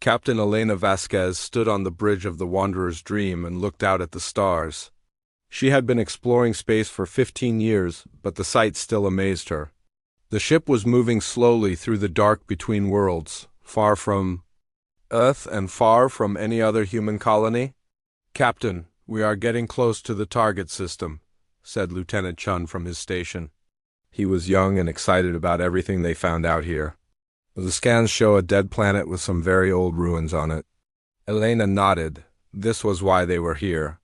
Captain Elena Vasquez stood on the bridge of the Wanderer's Dream and looked out at the stars. She had been exploring space for 15 years, but the sight still amazed her. The ship was moving slowly through the dark between worlds, far from Earth and far from any other human colony. "Captain, we are getting close to the target system," said Lieutenant Chun from his station. He was young and excited about everything they found out here. The scans show a dead planet with some very old ruins on it. Elena nodded. This was why they were here.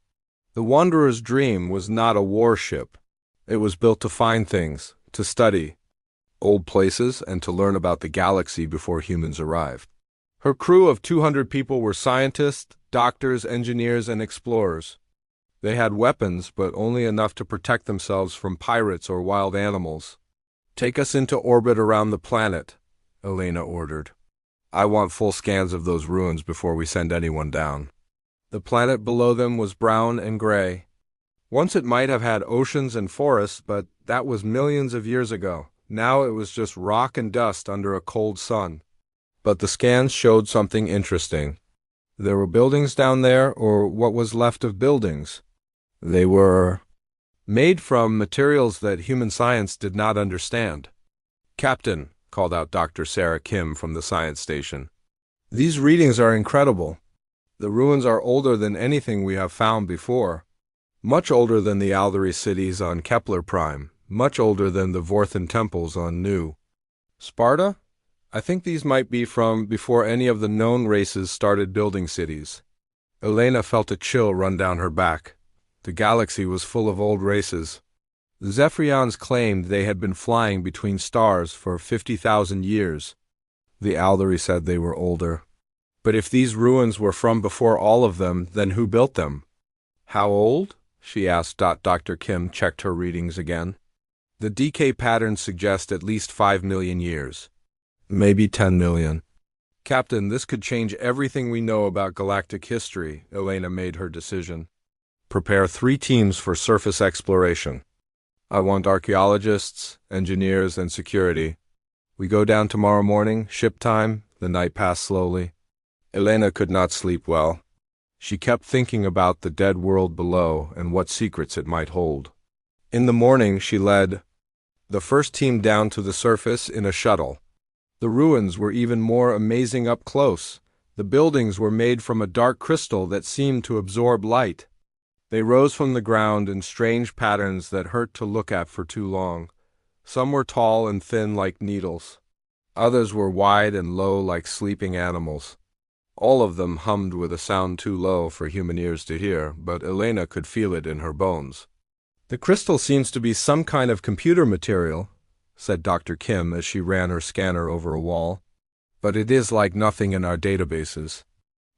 The Wanderer's Dream was not a warship. It was built to find things, to study old places, and to learn about the galaxy before humans arrived. Her crew of 200 people were scientists, doctors, engineers, and explorers. They had weapons, but only enough to protect themselves from pirates or wild animals. "Take us into orbit around the planet," Elena ordered. "I want full scans of those ruins before we send anyone down." The planet below them was brown and gray. Once it might have had oceans and forests, but that was millions of years ago. Now it was just rock and dust under a cold sun. But the scans showed something interesting. There were buildings down there, or what was left of buildings. They were made from materials that human science did not understand. "Captain," called out Dr. Sarah Kim from the science station, "these readings are incredible. The ruins are older than anything we have found before. Much older than the Aldari cities on Kepler Prime. Much older than the Vorthan temples on Nu. Sparta? I think these might be from before any of the known races started building cities." Elena felt a chill run down her back. The galaxy was full of old races. The Zephyrians claimed they had been flying between stars for 50,000 years. The Aldari said they were older. But if these ruins were from before all of them, then who built them? "How old?" she asked. Dr. Kim checked her readings again. "The decay patterns suggest at least 5 million years. Maybe 10 million. "Captain, this could change everything we know about galactic history." Elena made her decision. "Prepare 3 teams for surface exploration. I want archaeologists, engineers, and security. We go down tomorrow morning, ship time." The night passed slowly. Elena could not sleep well. She kept thinking about the dead world below and what secrets it might hold. In the morning, she led the first team down to the surface in a shuttle. The ruins were even more amazing up close. The buildings were made from a dark crystal that seemed to absorb light. They rose from the ground in strange patterns that hurt to look at for too long. Some were tall and thin like needles. Others were wide and low like sleeping animals. All of them hummed with a sound too low for human ears to hear, but Elena could feel it in her bones. "The crystal seems to be some kind of computer material," said Dr. Kim as she ran her scanner over a wall. "But it is like nothing in our databases.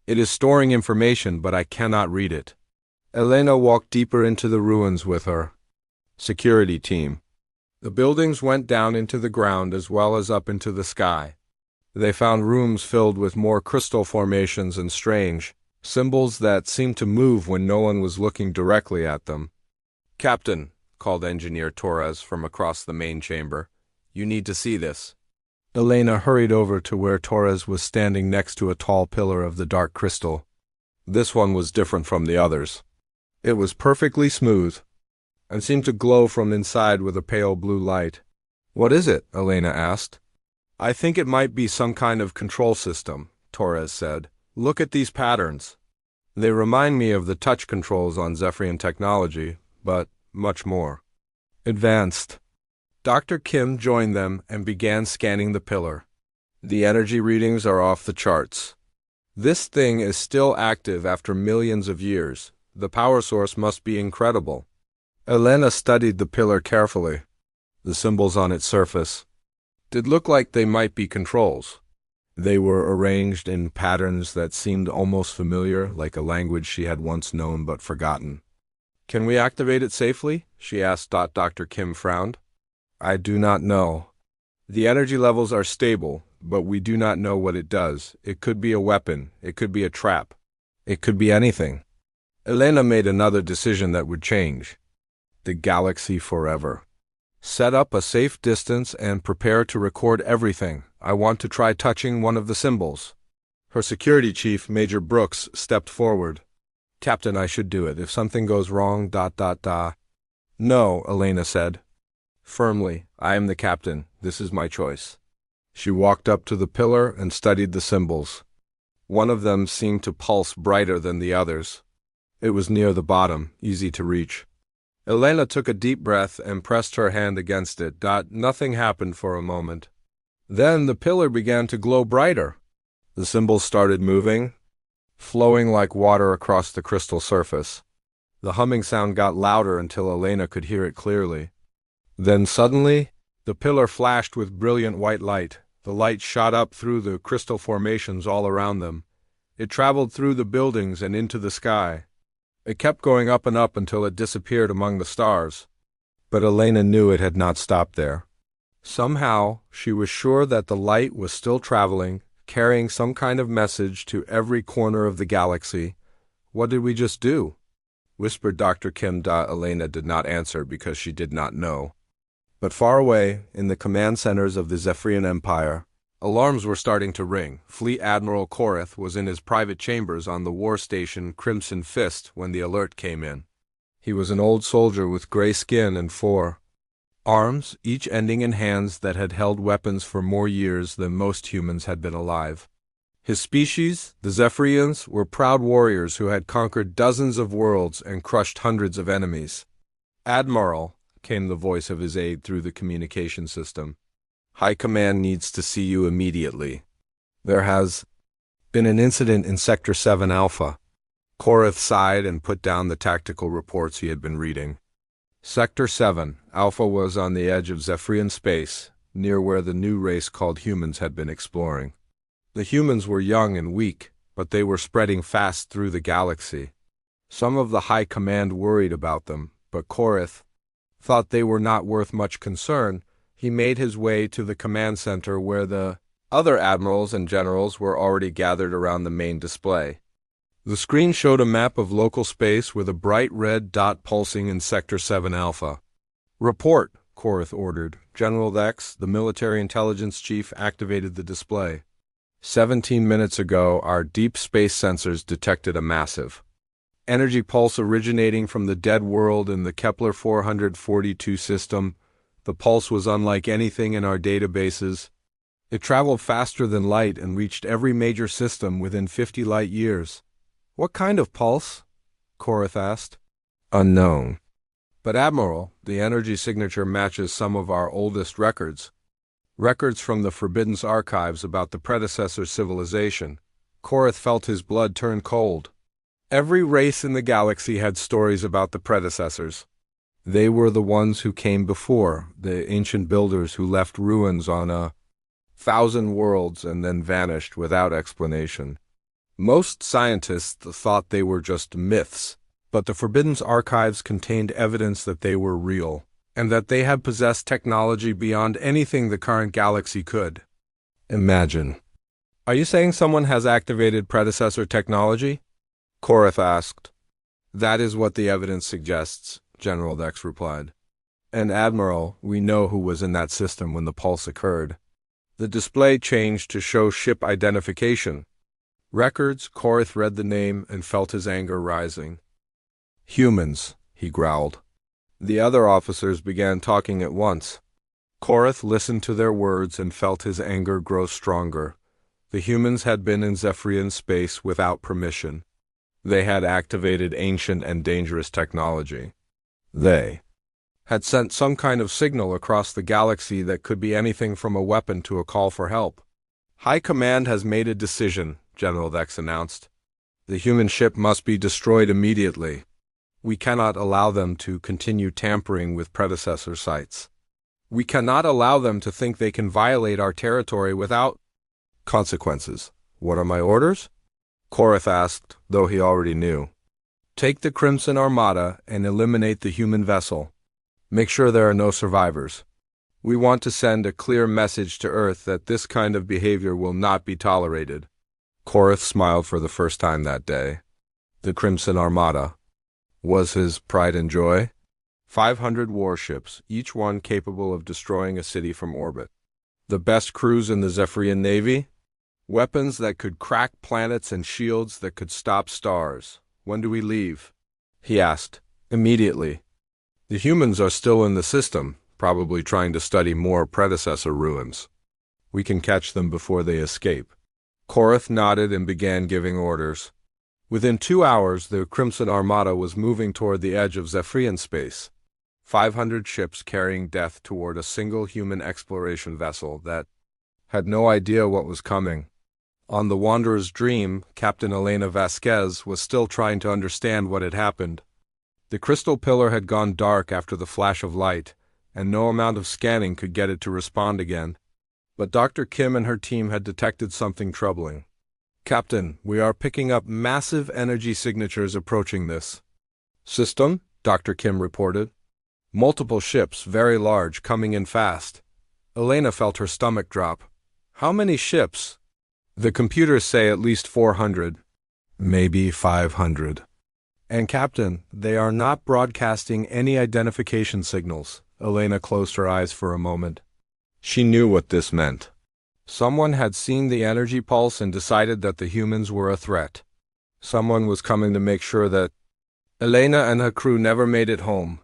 It is storing information, but I cannot read it." Elena walked deeper into the ruins with her security team. The buildings went down into the ground as well as up into the sky. They found rooms filled with more crystal formations and strange symbols that seemed to move when no one was looking directly at them. "Captain," called Engineer Torres from across the main chamber, "you need to see this." Elena hurried over to where Torres was standing next to a tall pillar of the dark crystal. This one was different from the others. It was perfectly smooth and seemed to glow from inside with a pale blue light. "What is it?" Elena asked. "I think it might be some kind of control system," Torres said. "Look at these patterns. They remind me of the touch controls on Zephyrian technology, but much more advanced." Dr. Kim joined them and began scanning the pillar. "The energy readings are off the charts. This thing is still active after millions of years. The power source must be incredible." Elena studied the pillar carefully. The symbols on its surface did look like they might be controls. They were arranged in patterns that seemed almost familiar, like a language she had once known but forgotten. "Can we activate it safely?" she asked. Dr. Kim frowned. "I do not know. The energy levels are stable, but we do not know what it does. It could be a weapon. It could be a trap. It could be anything." Elena made another decision that would change the galaxy forever. "Set up a safe distance and prepare to record everything. I want to try touching one of the symbols." Her security chief, Major Brooks, stepped forward. "Captain, I should do it. If something goes wrong, ... No, Elena said. Firmly, I am the captain. This is my choice. She walked up to the pillar and studied the symbols. One of them seemed to pulse brighter than the others. It was near the bottom, easy to reach. Elena took a deep breath and pressed her hand against it. Nothing happened for a moment. Then the pillar began to glow brighter. The symbols started moving, flowing like water across the crystal surface. The humming sound got louder until Elena could hear it clearly. Then suddenly, the pillar flashed with brilliant white light. The light shot up through the crystal formations all around them. It traveled through the buildings and into the sky. It kept going up and up until it disappeared among the stars. But Elena knew it had not stopped there. Somehow, she was sure that the light was still traveling, carrying some kind of message to every corner of the galaxy. "What did we just do?" whispered Dr. Kim. Elena did not answer because she did not know. But far away, in the command centers of the Zephyrian Empire, alarms were starting to ring. Fleet Admiral Korith was in his private chambers on the war station Crimson Fist when the alert came in. He was an old soldier with gray skin and 4 arms, each ending in hands that had held weapons for more years than most humans had been alive. His species, the Zephyrians, were proud warriors who had conquered dozens of worlds and crushed hundreds of enemies. "Admiral," came the voice of his aide through the communication system. "High Command needs to see you immediately. There has been an incident in Sector 7 Alpha." Korith sighed and put down the tactical reports he had been reading. Sector 7 Alpha was on the edge of Zephyrian space, near where the new race called humans had been exploring. The humans were young and weak, but they were spreading fast through the galaxy. Some of the High Command worried about them, but Korith thought they were not worth much concern. He made his way to the command center where the other admirals and generals were already gathered around the main display. The screen showed a map of local space with a bright red dot pulsing in Sector 7 Alpha. "Report," Korith ordered. General Dex, the military intelligence chief, activated the display. 17 minutes ago, our deep space sensors detected a massive energy pulse originating from the dead world in the Kepler 442 system. The pulse was unlike anything in our databases. It traveled faster than light and reached every major system within 50 light years. "What kind of pulse?" Korith asked. "Unknown. But Admiral, the energy signature matches some of our oldest records. Records from the Forbidden's archives about the predecessor civilization." Korith felt his blood turn cold. Every race in the galaxy had stories about the predecessors. They were the ones who came before, the ancient builders who left ruins on 1,000 worlds and then vanished without explanation. Most scientists thought they were just myths, but the Forbidden's archives contained evidence that they were real, and that they had possessed technology beyond anything the current galaxy could imagine. "Are you saying someone has activated predecessor technology?" Korith asked. "That is what the evidence suggests," General Dex replied. "And Admiral, we know who was in that system when the pulse occurred." The display changed to show ship identification. Records. Korith read the name and felt his anger rising. "Humans," he growled. The other officers began talking at once. Korith listened to their words and felt his anger grow stronger. The humans had been in Zephyrian space without permission. They had activated ancient and dangerous technology. They had sent some kind of signal across the galaxy that could be anything from a weapon to a call for help. "High Command has made a decision," General Dex announced. "The human ship must be destroyed immediately. We cannot allow them to continue tampering with predecessor sites. We cannot allow them to think they can violate our territory without consequences." "What are my orders?" Korith asked, though he already knew. "Take the Crimson Armada and eliminate the human vessel. Make sure there are no survivors. We want to send a clear message to Earth that this kind of behavior will not be tolerated." Korith smiled for the first time that day. The Crimson Armada was his pride and joy. 500 warships, each one capable of destroying a city from orbit. The best crews in the Zephyrian Navy. Weapons that could crack planets and shields that could stop stars. When do we leave? He asked. Immediately. The humans are still in the system, probably trying to study more predecessor ruins. We can catch them before they escape. Korath nodded and began giving orders. Within 2 hours, the Crimson Armada was moving toward the edge of Zephyrian space. 500 ships carrying death toward a single human exploration vessel that had no idea what was coming. On the Wanderer's Dream, Captain Elena Vasquez was still trying to understand what had happened. The crystal pillar had gone dark after the flash of light, and no amount of scanning could get it to respond again. But Dr. Kim and her team had detected something troubling. Captain, we are picking up massive energy signatures approaching this system, Dr. Kim reported. Multiple ships, very large, coming in fast. Elena felt her stomach drop. How many ships? The computers say at least 400. Maybe 500. And Captain, they are not broadcasting any identification signals. Elena closed her eyes for a moment. She knew what this meant. Someone had seen the energy pulse and decided that the humans were a threat. Someone was coming to make sure that Elena and her crew never made it home.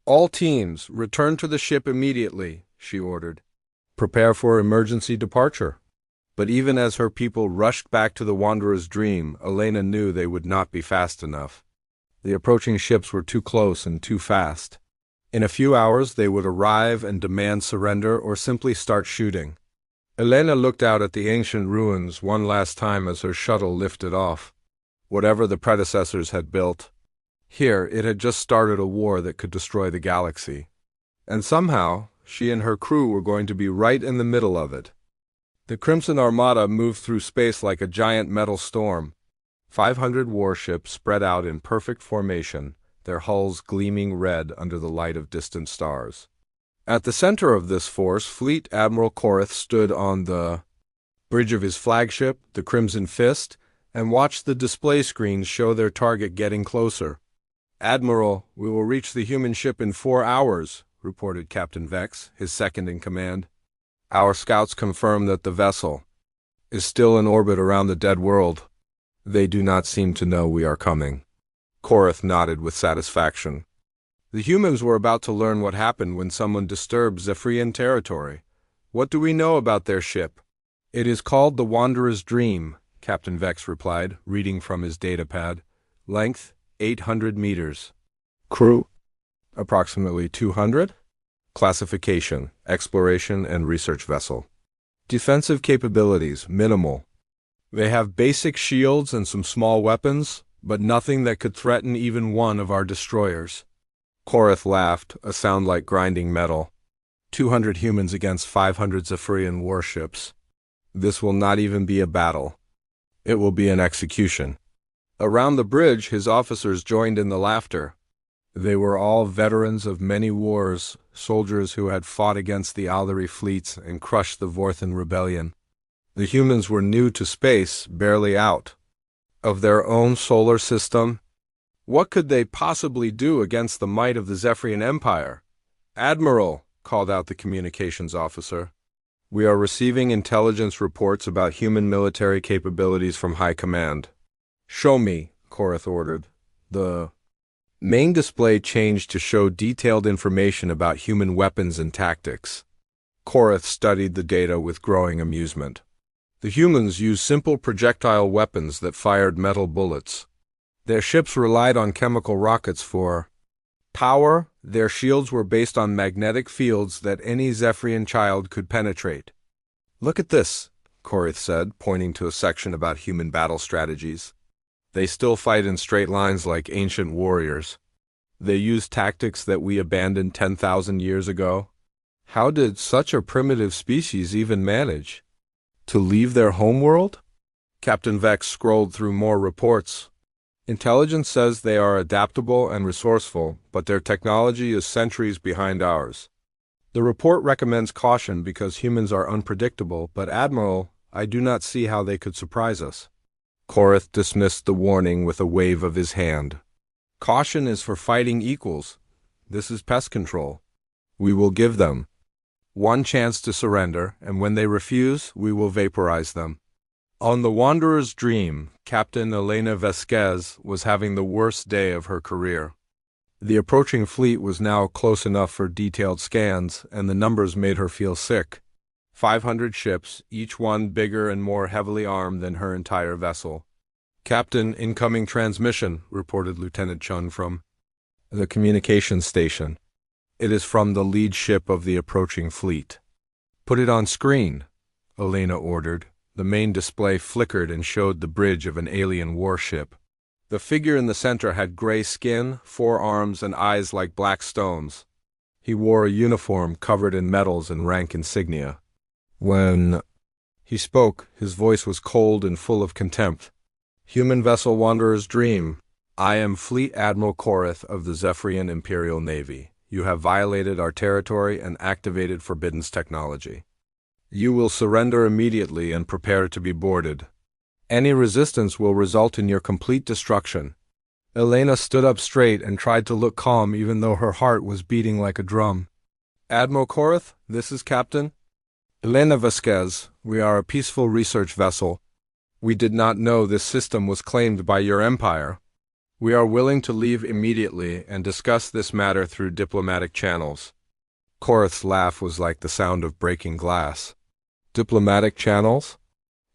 All teams, return to the ship immediately, she ordered. Prepare for emergency departure. But even as her people rushed back to the Wanderer's Dream, Elena knew they would not be fast enough. The approaching ships were too close and too fast. In a few hours they would arrive and demand surrender or simply start shooting. Elena looked out at the ancient ruins one last time as her shuttle lifted off. Whatever the predecessors had built, here it had just started a war that could destroy the galaxy. And somehow, she and her crew were going to be right in the middle of it. The Crimson Armada moved through space like a giant metal storm. 500 warships spread out in perfect formation, their hulls gleaming red under the light of distant stars. At the center of this force, Fleet Admiral Korath stood on the bridge of his flagship, the Crimson Fist, and watched the display screens show their target getting closer. Admiral, we will reach the human ship in 4 hours, reported Captain Vex, his second in command. Our scouts confirm that the vessel is still in orbit around the dead world. They do not seem to know we are coming. Korath nodded with satisfaction. The humans were about to learn what happened when someone disturbed Zephyrian territory. What do we know about their ship? It is called the Wanderer's Dream, Captain Vex replied, reading from his datapad. Length, 800 meters. Crew? Approximately 200? Classification, exploration and research vessel. Defensive capabilities, minimal. They have basic shields and some small weapons, but nothing that could threaten even one of our destroyers. Korath laughed, a sound like grinding metal. 200 humans against 500 Zephyrian warships. This will not even be a battle. It will be an execution. Around the bridge, his officers joined in the laughter. They were all veterans of many wars, soldiers who had fought against the Aldari fleets and crushed the Vorthan rebellion. The humans were new to space, barely out of their own solar system. What could they possibly do against the might of the Zephyrian Empire? Admiral, called out the communications officer. We are receiving intelligence reports about human military capabilities from High Command. Show me, Korath ordered. The main display changed to show detailed information about human weapons and tactics. Korath studied the data with growing amusement. The humans used simple projectile weapons that fired metal bullets. Their ships relied on chemical rockets for power. Their shields were based on magnetic fields that any Zephyrian child could penetrate. Look at this, Korath said, pointing to a section about human battle strategies. They still fight in straight lines like ancient warriors. They use tactics that we abandoned 10,000 years ago. How did such a primitive species even manage to leave their homeworld? Captain Vex scrolled through more reports. Intelligence says they are adaptable and resourceful, but their technology is centuries behind ours. The report recommends caution because humans are unpredictable, but Admiral, I do not see how they could surprise us. Korath dismissed the warning with a wave of his hand. Caution is for fighting equals. This is pest control. We will give them one chance to surrender, and when they refuse, we will vaporize them. On the Wanderer's Dream, Captain Elena Vasquez was having the worst day of her career. The approaching fleet was now close enough for detailed scans, and the numbers made her feel sick. 500 ships, each one bigger and more heavily armed than her entire vessel. "Captain, incoming transmission," reported Lieutenant Chun from the communications station. "It is from the lead ship of the approaching fleet." "Put it on screen," Elena ordered. The main display flickered and showed the bridge of an alien warship. The figure in the center had gray skin, 4 arms, and eyes like black stones. He wore a uniform covered in medals and rank insignia. When he spoke, his voice was cold and full of contempt. "Human vessel Wanderer's Dream. I am Fleet Admiral Korath of the Zephyrian Imperial Navy. You have violated our territory and activated Forbidden's technology. You will surrender immediately and prepare to be boarded. Any resistance will result in your complete destruction." Elena stood up straight and tried to look calm even though her heart was beating like a drum. "Admiral Korath, this is Captain Elena Vasquez. We are a peaceful research vessel. We did not know this system was claimed by your empire. We are willing to leave immediately and discuss this matter through diplomatic channels." Korath's laugh was like the sound of breaking glass. "Diplomatic channels?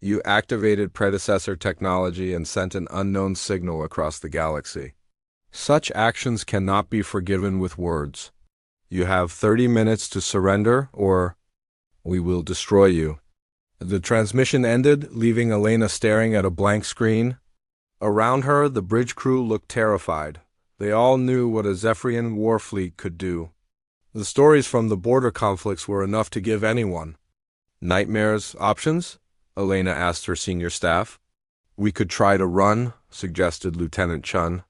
You activated predecessor technology and sent an unknown signal across the galaxy. Such actions cannot be forgiven with words. You have 30 minutes to surrender, or we will destroy you." The transmission ended, leaving Elena staring at a blank screen. Around her, the bridge crew looked terrified. They all knew what a Zephyrian war fleet could do. The stories from the border conflicts were enough to give anyone nightmares. "Options?" Elena asked her senior staff. "We could try to run," suggested Lieutenant Chun.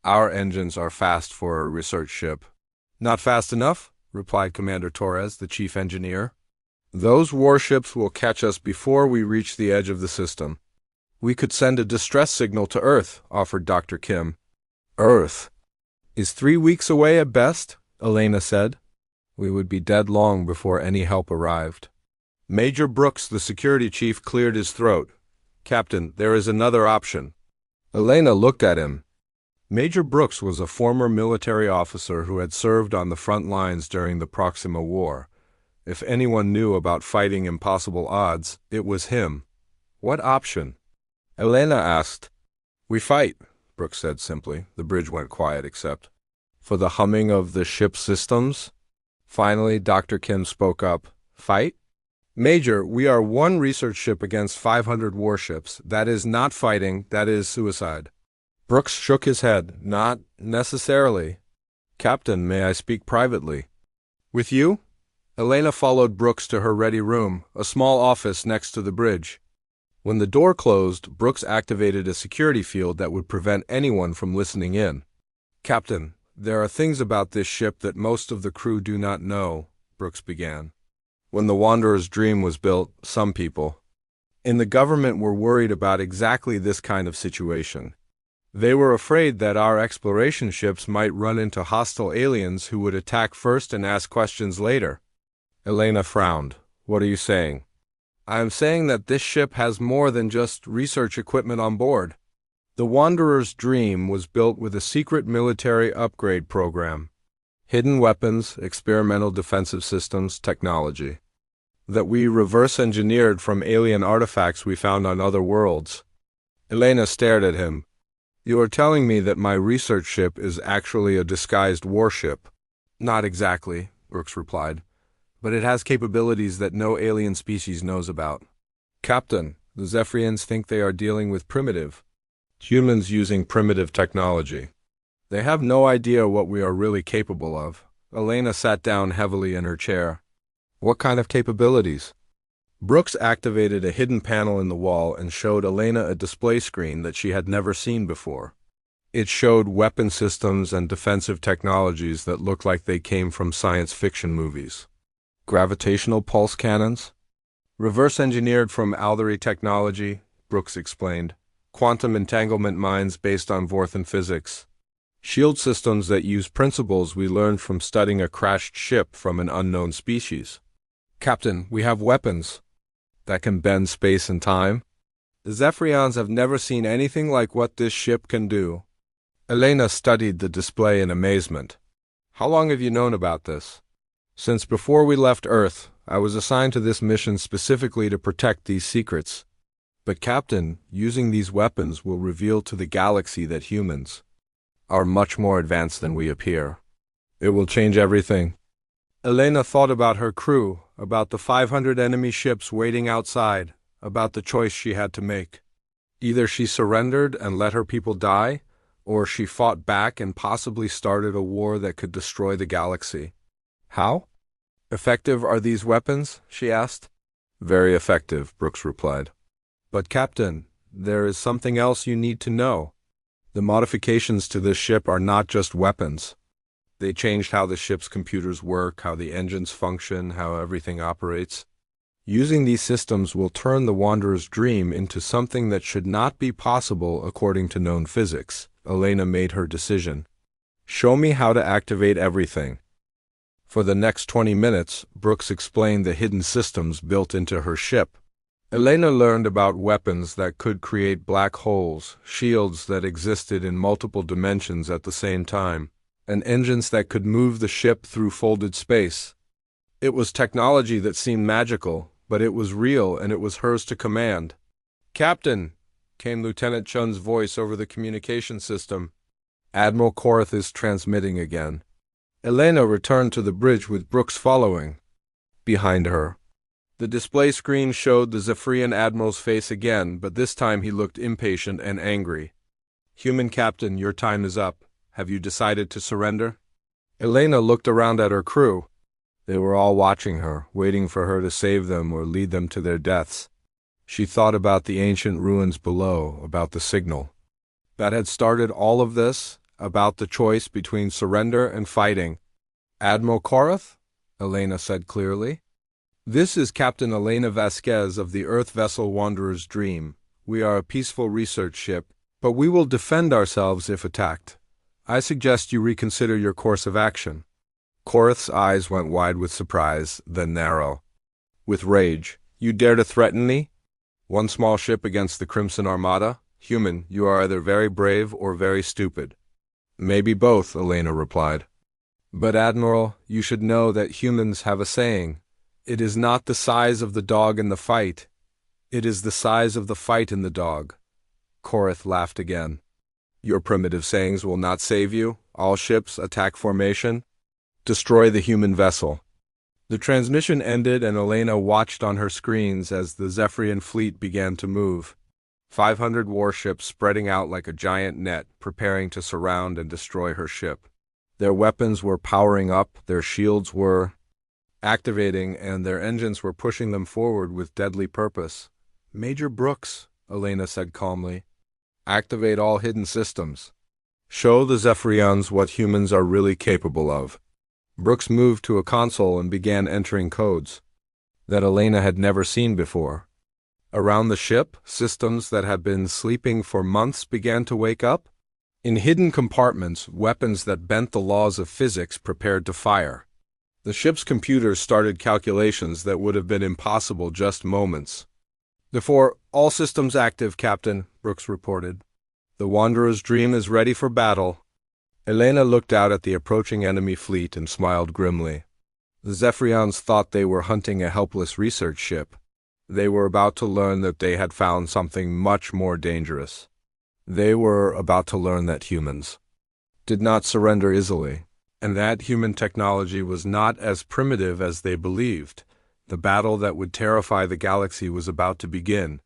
"Our engines are fast for a research ship." "Not fast enough," replied Commander Torres, the chief engineer. "Those warships will catch us before we reach the edge of the system." "We could send a distress signal to Earth," offered Dr. Kim. "Earth is 3 weeks away at best," Elena said. "We would be dead long before any help arrived." Major Brooks, the security chief, cleared his throat. "Captain, there is another option." Elena looked at him. Major Brooks was a former military officer who had served on the front lines during the Proxima War. If anyone knew about fighting impossible odds, it was him. "What option?" Elena asked. "We fight," Brooks said simply. The bridge went quiet except for the humming of the ship's systems. Finally, Dr. Kim spoke up. "Fight? Major, we are 1 research ship against 500 warships. That is not fighting, that is suicide." Brooks shook his head. "Not necessarily." "Captain, may I speak privately?" "With you?" Elena followed Brooks to her ready room, a small office next to the bridge. When the door closed, Brooks activated a security field that would prevent anyone from listening in. "Captain, there are things about this ship that most of the crew do not know," Brooks began. "When the Wanderer's Dream was built, some people in the government were worried about exactly this kind of situation. They were afraid that our exploration ships might run into hostile aliens who would attack first and ask questions later." Elena frowned. "What are you saying?" "I am saying that this ship has more than just research equipment on board. The Wanderer's Dream was built with a secret military upgrade program. Hidden weapons, experimental defensive systems, technology that we reverse-engineered from alien artifacts we found on other worlds." Elena stared at him. "You are telling me that my research ship is actually a disguised warship?" "Not exactly," Brooks replied, "but it has capabilities that no alien species knows about." "Captain, the Zephyrians think they are dealing with primitive humans using primitive technology. They have no idea what we are really capable of." Elena sat down heavily in her chair. "What kind of capabilities?" Brooks activated a hidden panel in the wall and showed Elena a display screen that she had never seen before. It showed weapon systems and defensive technologies that looked like they came from science fiction movies. "Gravitational pulse cannons? Reverse-engineered from Aldery technology," Brooks explained. "Quantum entanglement mines based on Vorthan physics. Shield systems that use principles we learned from studying a crashed ship from an unknown species." "Captain, we have weapons that can bend space and time." The Zephyrians have never seen anything like what this ship can do. Elena studied the display in amazement. How long have you known about this? Since before we left Earth, I was assigned to this mission specifically to protect these secrets. But Captain, using these weapons will reveal to the galaxy that humans are much more advanced than we appear. It will change everything. Elena thought about her crew, about the 500 enemy ships waiting outside, about the choice she had to make. Either she surrendered and let her people die, or she fought back and possibly started a war that could destroy the galaxy. How effective are these weapons? She asked. Very effective, Brooks replied. But Captain, there is something else you need to know. The modifications to this ship are not just weapons. They changed how the ship's computers work, how the engines function, how everything operates. Using these systems will turn the Wanderer's dream into something that should not be possible according to known physics. Elena made her decision. Show me how to activate everything. For the next 20 minutes, Brooks explained the hidden systems built into her ship. Elena learned about weapons that could create black holes, shields that existed in multiple dimensions at the same time, and engines that could move the ship through folded space. It was technology that seemed magical, but it was real and it was hers to command. Captain, came Lieutenant Chun's voice over the communication system. Admiral Korath is transmitting again. Elena returned to the bridge with Brooks following behind her. The display screen showed the Zephyrian Admiral's face again, but this time he looked impatient and angry. Human Captain, your time is up. Have you decided to surrender? Elena looked around at her crew. They were all watching her, waiting for her to save them or lead them to their deaths. She thought about the ancient ruins below, about the signal that had started all of this, about the choice between surrender and fighting. Admiral Korath? Elena said clearly. This is Captain Elena Vasquez of the Earth vessel Wanderer's Dream. We are a peaceful research ship, but we will defend ourselves if attacked. I suggest you reconsider your course of action. Korath's eyes went wide with surprise, then narrow. With rage. You dare to threaten me? One small ship against the Crimson Armada? Human, you are either very brave or very stupid. Maybe both, Elena replied. But Admiral, you should know that humans have a saying. It is not the size of the dog in the fight. It is the size of the fight in the dog. Korath laughed again. Your primitive sayings will not save you. All ships, attack formation. Destroy the human vessel. The transmission ended and Elena watched on her screens as the Zephyrian fleet began to move. 500 warships spreading out like a giant net, preparing to surround and destroy her ship. Their weapons were powering up, their shields were activating, and their engines were pushing them forward with deadly purpose. Major Brooks, Elena said calmly, activate all hidden systems. Show the Zephyrians what humans are really capable of. Brooks moved to a console and began entering codes that Elena had never seen before. Around the ship, systems that had been sleeping for months began to wake up. In hidden compartments, weapons that bent the laws of physics prepared to fire. The ship's computers started calculations that would have been impossible just moments before. All systems active, Captain, Brooks reported. The Wanderer's Dream is ready for battle. Elena looked out at the approaching enemy fleet and smiled grimly. The Zephyrians thought they were hunting a helpless research ship. They were about to learn that they had found something much more dangerous. They were about to learn that humans did not surrender easily, and that human technology was not as primitive as they believed. The battle that would terrify the galaxy was about to begin.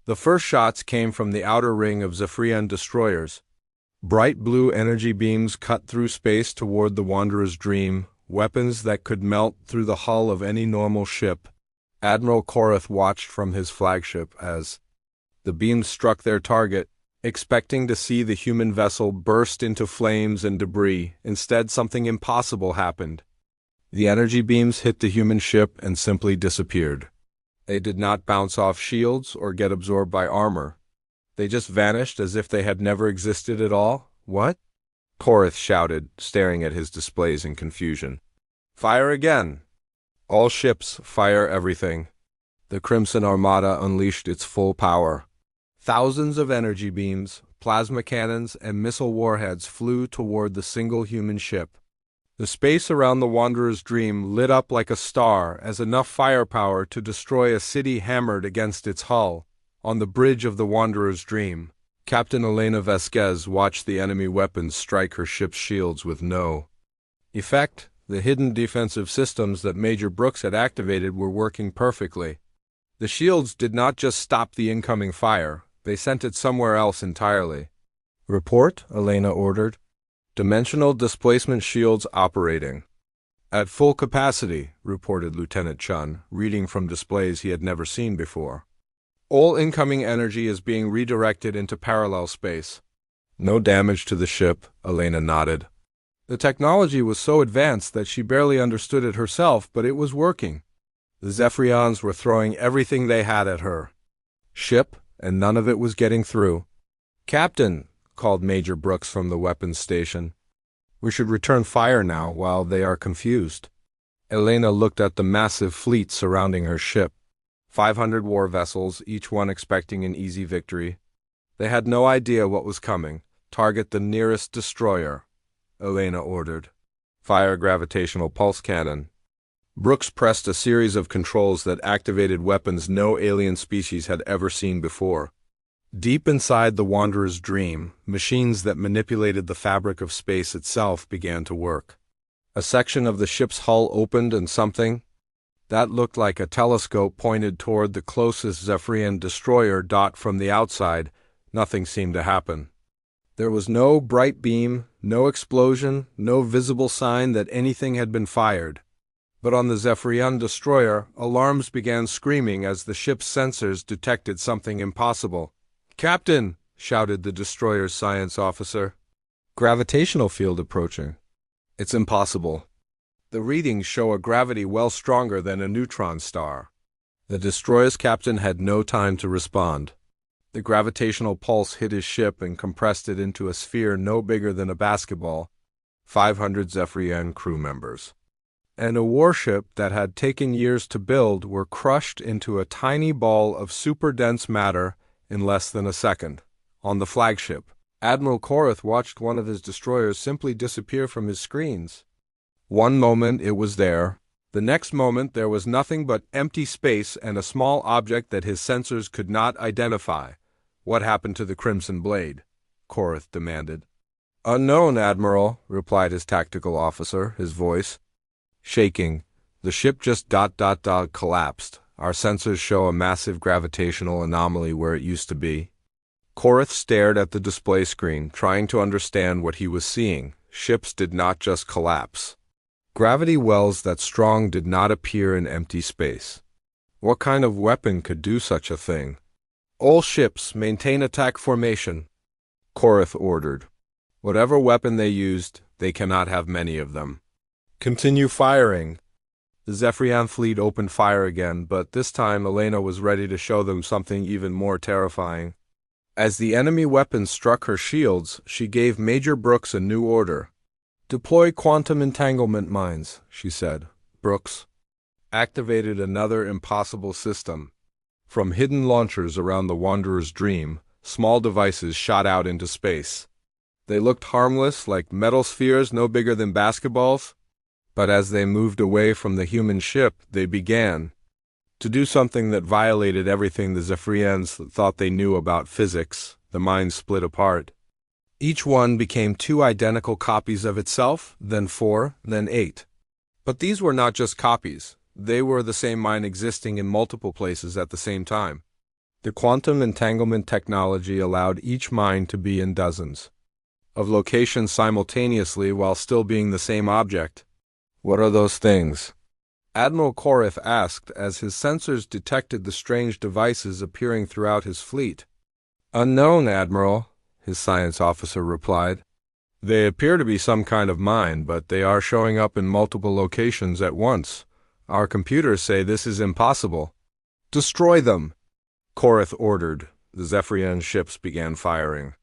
The first shots came from the outer ring of Zephyrian destroyers. Bright blue energy beams cut through space toward the Wanderer's Dream, weapons that could melt through the hull of any normal ship. Admiral Korath watched from his flagship as the beams struck their target, expecting to see the human vessel burst into flames and debris. Instead, something impossible happened. The energy beams hit the human ship and simply disappeared. They did not bounce off shields or get absorbed by armor. They just vanished as if they had never existed at all. What? Korath shouted, staring at his displays in confusion. Fire again! All ships, fire everything. The Crimson Armada unleashed its full power. Thousands of energy beams, plasma cannons, and missile warheads flew toward the single human ship. The space around the Wanderer's Dream lit up like a star as enough firepower to destroy a city hammered against its hull. On the bridge of the Wanderer's Dream, Captain Elena Vasquez watched the enemy weapons strike her ship's shields with no effect. The hidden defensive systems that Major Brooks had activated were working perfectly. The shields did not just stop the incoming fire, they sent it somewhere else entirely. "Report," Elena ordered. "Dimensional displacement shields operating." "At full capacity," reported Lieutenant Chun, reading from displays he had never seen before. "All incoming energy is being redirected into parallel space." "No damage to the ship," Elena nodded. The technology was so advanced that she barely understood it herself, but it was working. The Zephyrians were throwing everything they had at her ship, and none of it was getting through. "Captain," called Major Brooks from the weapons station, "we should return fire now while they are confused." Elena looked at the massive fleet surrounding her ship. 500 war vessels, each one expecting an easy victory. They had no idea what was coming. "Target the nearest destroyer," Elena ordered. "Fire gravitational pulse cannon." Brooks pressed a series of controls that activated weapons no alien species had ever seen before. Deep inside the Wanderer's Dream, machines that manipulated the fabric of space itself began to work. A section of the ship's hull opened and something that looked like a telescope pointed toward the closest Zephyrian destroyer. From the outside, nothing seemed to happen. There was no bright beam, no explosion, no visible sign that anything had been fired. But on the Zephyrian destroyer, alarms began screaming as the ship's sensors detected something impossible. "Captain!" shouted the destroyer's science officer. "Gravitational field approaching." "It's impossible. The readings show a gravity well stronger than a neutron star." The destroyer's captain had no time to respond. The gravitational pulse hit his ship and compressed it into a sphere no bigger than a basketball. 500 Zephyrian crew members and a warship that had taken years to build were crushed into a tiny ball of super-dense matter in less than a second. On the flagship, Admiral Korath watched one of his destroyers simply disappear from his screens. One moment it was there. The next moment there was nothing but empty space and a small object that his sensors could not identify. "What happened to the Crimson Blade?" Korath demanded. "Unknown, Admiral," replied his tactical officer, his voice shaking. "The ship just collapsed. Our sensors show a massive gravitational anomaly where it used to be." Korath stared at the display screen, trying to understand what he was seeing. Ships did not just collapse. Gravity wells that strong did not appear in empty space. What kind of weapon could do such a thing? "All ships maintain attack formation," Korath ordered. "Whatever weapon they used, they cannot have many of them. Continue firing." The Zephyrian fleet opened fire again, but this time Elena was ready to show them something even more terrifying. As the enemy weapons struck her shields, she gave Major Brooks a new order. "Deploy quantum entanglement mines," she said. Brooks activated another impossible system. From hidden launchers around the Wanderer's Dream, small devices shot out into space. They looked harmless, like metal spheres no bigger than basketballs. But as they moved away from the human ship, they began to do something that violated everything the Zephyrians thought they knew about physics. The mines split apart. Each one became 2 identical copies of itself, then 4, then 8. But these were not just copies. They were the same mine existing in multiple places at the same time. The quantum entanglement technology allowed each mine to be in dozens of locations simultaneously while still being the same object. "What are those things?" Admiral Korath asked as his sensors detected the strange devices appearing throughout his fleet. "Unknown, Admiral," his science officer replied. "They appear to be some kind of mine, but they are showing up in multiple locations at once. Our computers say this is impossible." "Destroy them," Korath ordered. The Zephyrian ships began firing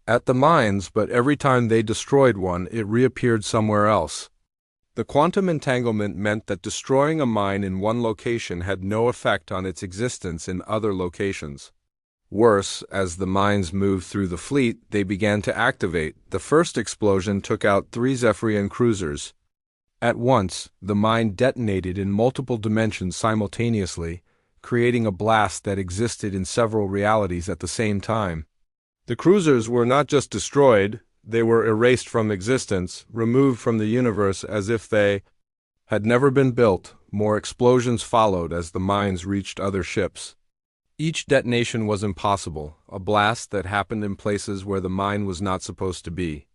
at the mines, but every time they destroyed one, it reappeared somewhere else. The quantum entanglement meant that destroying a mine in one location had no effect on its existence in other locations. Worse, as the mines moved through the fleet, they began to activate. The first explosion took out 3 Zephyrian cruisers. At once, the mine detonated in multiple dimensions simultaneously, creating a blast that existed in several realities at the same time. The cruisers were not just destroyed, they were erased from existence, removed from the universe as if they had never been built. More explosions followed as the mines reached other ships. Each detonation was impossible, a blast that happened in places where the mine was not supposed to be.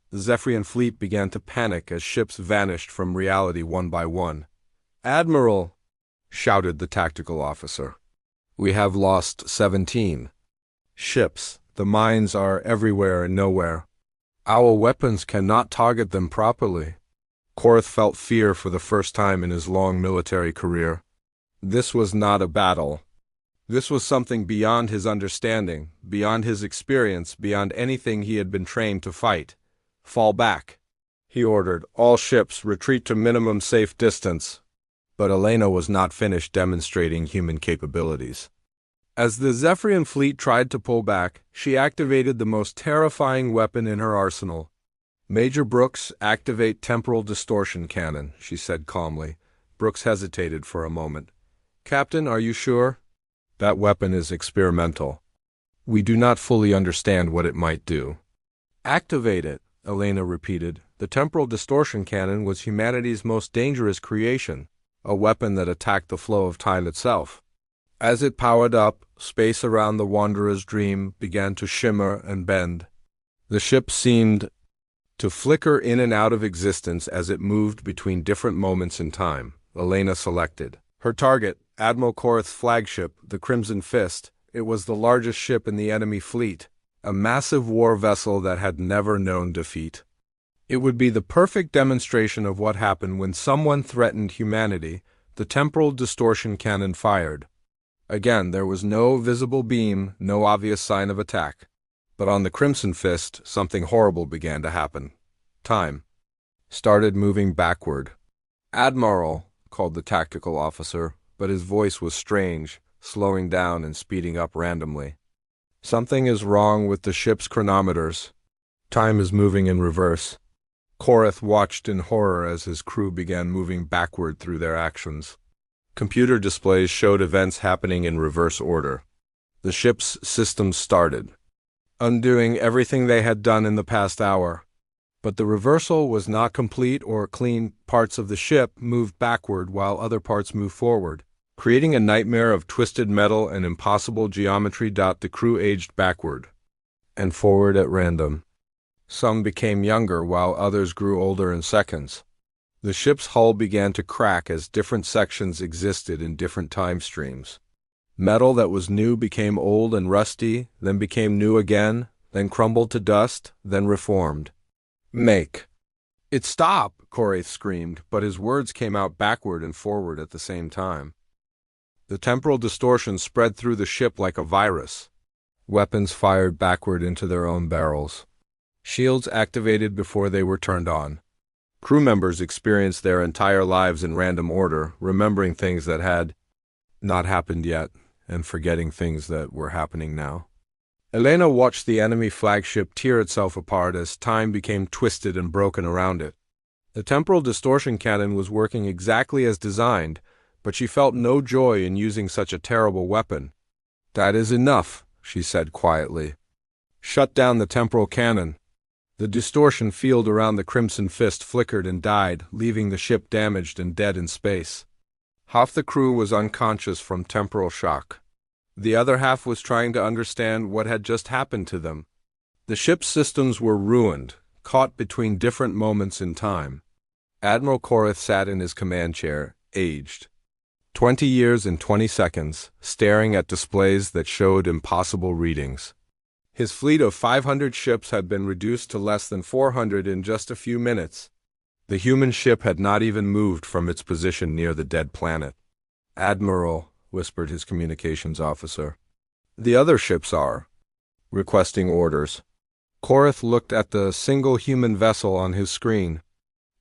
The Zephyrian fleet began to panic as ships vanished from reality one by one. "Admiral!" shouted the tactical officer. "We have lost 17 ships. The mines are everywhere and nowhere. Our weapons cannot target them properly." Korath felt fear for the first time in his long military career. This was not a battle. This was something beyond his understanding, beyond his experience, beyond anything he had been trained to fight. "Fall back," he ordered. "All ships retreat to minimum safe distance." But Elena was not finished demonstrating human capabilities. As the Zephyrian fleet tried to pull back, she activated the most terrifying weapon in her arsenal. "Major Brooks, activate temporal distortion cannon," she said calmly. Brooks hesitated for a moment. "Captain, are you sure?" "That weapon is experimental. We do not fully understand what it might do." "Activate it," Elena repeated. The temporal distortion cannon was humanity's most dangerous creation, a weapon that attacked the flow of time itself. As it powered up, space around the Wanderer's dream began to shimmer and bend. The ship seemed to flicker in and out of existence as it moved between different moments in time. Elena selected her target, Admiral Korath's flagship, the Crimson Fist. It was the largest ship in the enemy fleet, a massive war vessel that had never known defeat. It would be the perfect demonstration of what happened when someone threatened humanity. The temporal distortion cannon fired. Again, there was no visible beam, no obvious sign of attack. But on the Crimson Fist, something horrible began to happen. Time started moving backward. "Admiral," called the tactical officer, but his voice was strange, slowing down and speeding up randomly. "Something is wrong with the ship's chronometers. Time is moving in reverse." Korath watched in horror as his crew began moving backward through their actions. Computer displays showed events happening in reverse order. The ship's systems started, undoing everything they had done in the past hour. But the reversal was not complete or clean. Parts of the ship moved backward while other parts moved forward, creating a nightmare of twisted metal and impossible geometry. The crew aged backward and forward at random. Some became younger while others grew older in seconds. The ship's hull began to crack as different sections existed in different time streams. Metal that was new became old and rusty, then became new again, then crumbled to dust, then reformed. "Make it stop!" Korath screamed, but his words came out backward and forward at the same time. The temporal distortion spread through the ship like a virus. Weapons fired backward into their own barrels. Shields activated before they were turned on. Crew members experienced their entire lives in random order, remembering things that had not happened yet, and forgetting things that were happening now. Elena watched the enemy flagship tear itself apart as time became twisted and broken around it. The temporal distortion cannon was working exactly as designed, but she felt no joy in using such a terrible weapon. "That is enough," she said quietly. "Shut down the temporal cannon." The distortion field around the Crimson Fist flickered and died, leaving the ship damaged and dead in space. Half the crew was unconscious from temporal shock. The other half was trying to understand what had just happened to them. The ship's systems were ruined, caught between different moments in time. Admiral Korath sat in his command chair, aged 20 years and 20 seconds, staring at displays that showed impossible readings. His fleet of 500 ships had been reduced to less than 400 in just a few minutes. The human ship had not even moved from its position near the dead planet. "Admiral," whispered his communications officer. "The other ships are requesting orders." Korath looked at the single human vessel on his screen.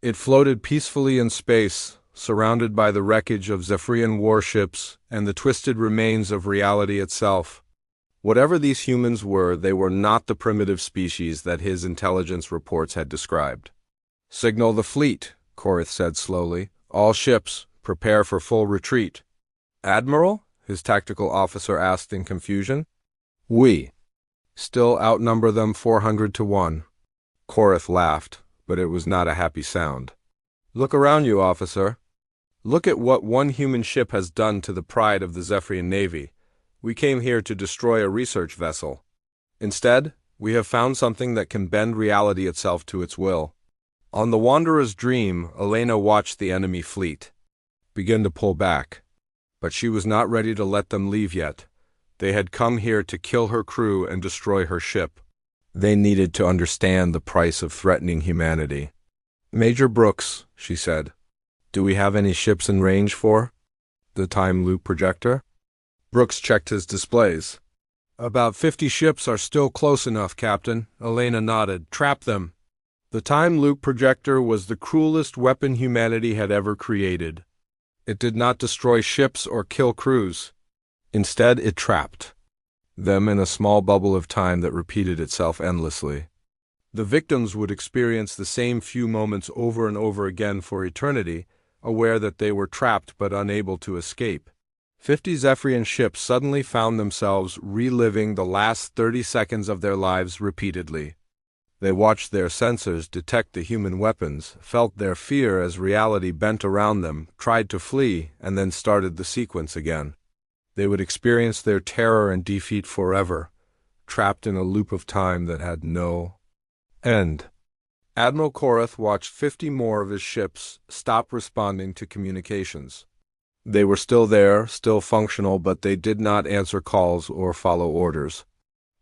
It floated peacefully in space, surrounded by the wreckage of Zephyrian warships and the twisted remains of reality itself. Whatever these humans were, they were not the primitive species that his intelligence reports had described. "Signal the fleet," Korath said slowly. "All ships, prepare for full retreat." "Admiral?" his tactical officer asked in confusion. "We still outnumber them 400 to 1. Korath laughed, but it was not a happy sound. "Look around you, officer. Look at what one human ship has done to the pride of the Zephyrian Navy. We came here to destroy a research vessel. Instead, we have found something that can bend reality itself to its will." On the Wanderer's Dream, Elena watched the enemy fleet begin to pull back. But she was not ready to let them leave yet. They had come here to kill her crew and destroy her ship. They needed to understand the price of threatening humanity. "Major Brooks," she said, "do we have any ships in range for the time loop projector?" Brooks checked his displays. "About 50 ships are still close enough, Captain," Elena nodded. "Trap them." The time loop projector was the cruelest weapon humanity had ever created. It did not destroy ships or kill crews. Instead, it trapped them in a small bubble of time that repeated itself endlessly. The victims would experience the same few moments over and over again for eternity, aware that they were trapped but unable to escape. 50 Zephyrian ships suddenly found themselves reliving the last 30 seconds of their lives repeatedly. They watched their sensors detect the human weapons, felt their fear as reality bent around them, tried to flee, and then started the sequence again. They would experience their terror and defeat forever, trapped in a loop of time that had no end. Admiral Korath watched 50 more of his ships stop responding to communications. They were still there, still functional, but they did not answer calls or follow orders.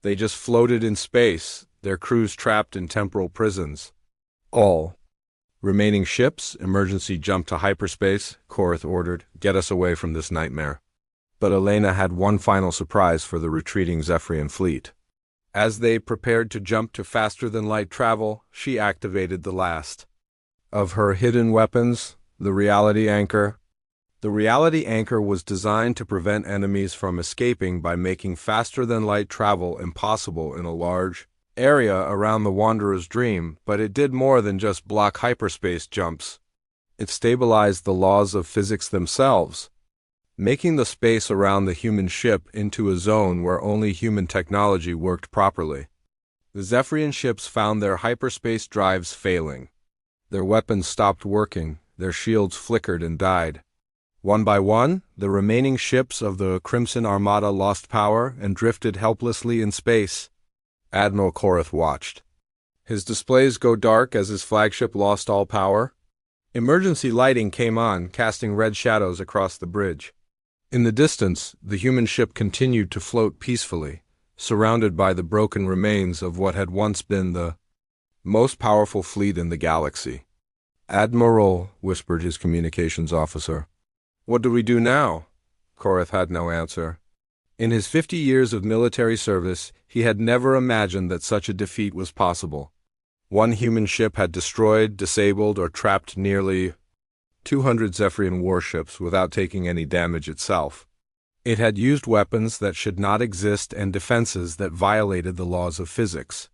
They just floated in space, their crews trapped in temporal prisons. All remaining ships, emergency jump to hyperspace, Korath ordered. "Get us away from this nightmare." But Elena had one final surprise for the retreating Zephyrian fleet. As they prepared to jump to faster-than-light travel, she activated the last of her hidden weapons, the reality anchor. The reality anchor was designed to prevent enemies from escaping by making faster-than-light travel impossible in a large area around the Wanderer's Dream, but it did more than just block hyperspace jumps. It stabilized the laws of physics themselves, making the space around the human ship into a zone where only human technology worked properly. The Zephyrian ships found their hyperspace drives failing. Their weapons stopped working, their shields flickered and died. One by one, the remaining ships of the Crimson Armada lost power and drifted helplessly in space. Admiral Korath watched his displays go dark as his flagship lost all power. Emergency lighting came on, casting red shadows across the bridge. In the distance, the human ship continued to float peacefully, surrounded by the broken remains of what had once been the most powerful fleet in the galaxy. "Admiral," whispered his communications officer. "What do we do now?" Korath had no answer. In his 50 years of military service, he had never imagined that such a defeat was possible. One human ship had destroyed, disabled, or trapped nearly 200 Zephyrian warships without taking any damage itself. It had used weapons that should not exist and defenses that violated the laws of physics.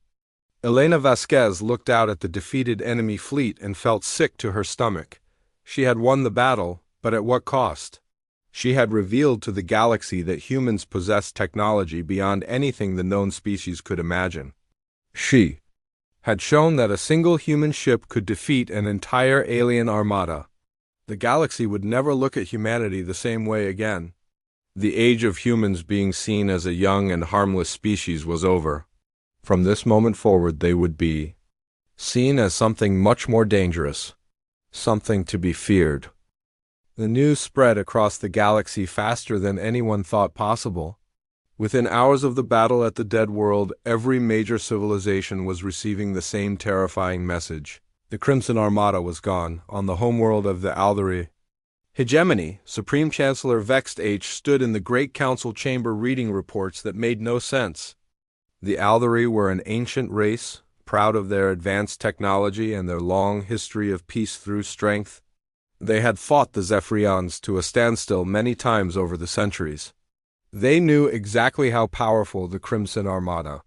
Elena Vasquez looked out at the defeated enemy fleet and felt sick to her stomach. She had won the battle, but at what cost? She had revealed to the galaxy that humans possessed technology beyond anything the known species could imagine. She had shown that a single human ship could defeat an entire alien armada. The galaxy would never look at humanity the same way again. The age of humans being seen as a young and harmless species was over. From this moment forward, they would be seen as something much more dangerous, something to be feared. The news spread across the galaxy faster than anyone thought possible. Within hours of the battle at the Dead World, every major civilization was receiving the same terrifying message. The Crimson Armada was gone, on the homeworld of the Aldari. Hegemony, Supreme Chancellor Vext H stood in the Great Council chamber reading reports that made no sense. The Aldari were an ancient race, proud of their advanced technology and their long history of peace through strength. They had fought the Zephyrians to a standstill many times over the centuries. They knew exactly how powerful the Crimson Armada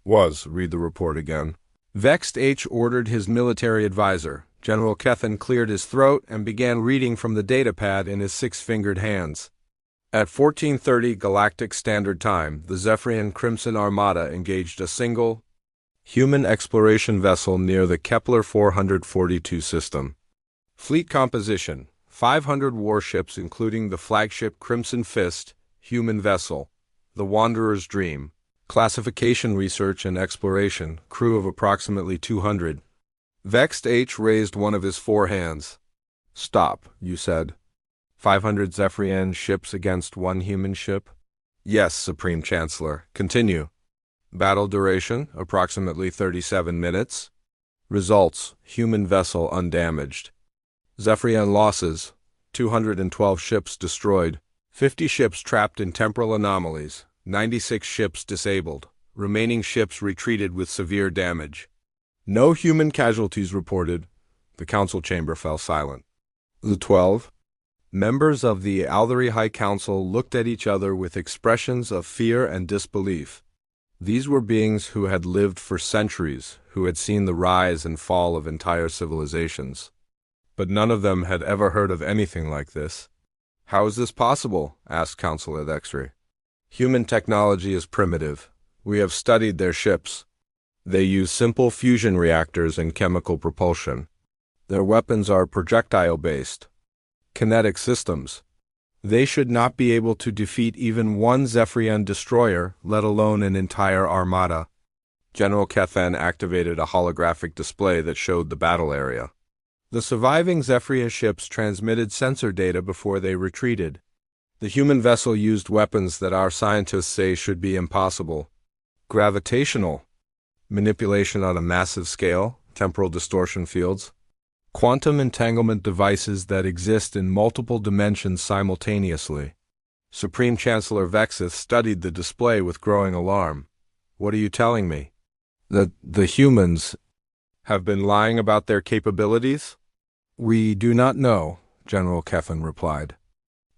was. Read the report again. Vexed H ordered his military advisor. General Kethen cleared his throat and began reading from the datapad in his six-fingered hands. At 14:30 Galactic Standard Time, the Zephyrian Crimson Armada engaged a single human exploration vessel near the Kepler 442 system. Fleet composition: 500 warships including the flagship Crimson Fist, human vessel, the Wanderer's Dream. Classification, research, and exploration, crew of approximately 200. Vexed H raised one of his four hands. Stop, you said. 500 Zephyrian ships against one human ship? Yes, Supreme Chancellor. Continue. Battle duration, approximately 37 minutes. Results, human vessel undamaged. Zephyrian losses, 212 ships destroyed, 50 ships trapped in temporal anomalies, 96 ships disabled, remaining ships retreated with severe damage. No human casualties reported. The council chamber fell silent. The 12 members of the Althari High Council looked at each other with expressions of fear and disbelief. These were beings who had lived for centuries, who had seen the rise and fall of entire civilizations. But none of them had ever heard of anything like this. How is this possible? Asked Councilor Dextry. Human technology is primitive. We have studied their ships. They use simple fusion reactors and chemical propulsion. Their weapons are projectile-based, kinetic systems. They should not be able to defeat even one Zephyrian destroyer, let alone an entire armada. General Kethen activated a holographic display that showed the battle area. The surviving Zephyrian ships transmitted sensor data before they retreated. The human vessel used weapons that our scientists say should be impossible. Gravitational manipulation on a massive scale, temporal distortion fields, quantum entanglement devices that exist in multiple dimensions simultaneously. Supreme Chancellor Vexith studied the display with growing alarm. What are you telling me? That the humans have been lying about their capabilities? We do not know, General Kethen replied.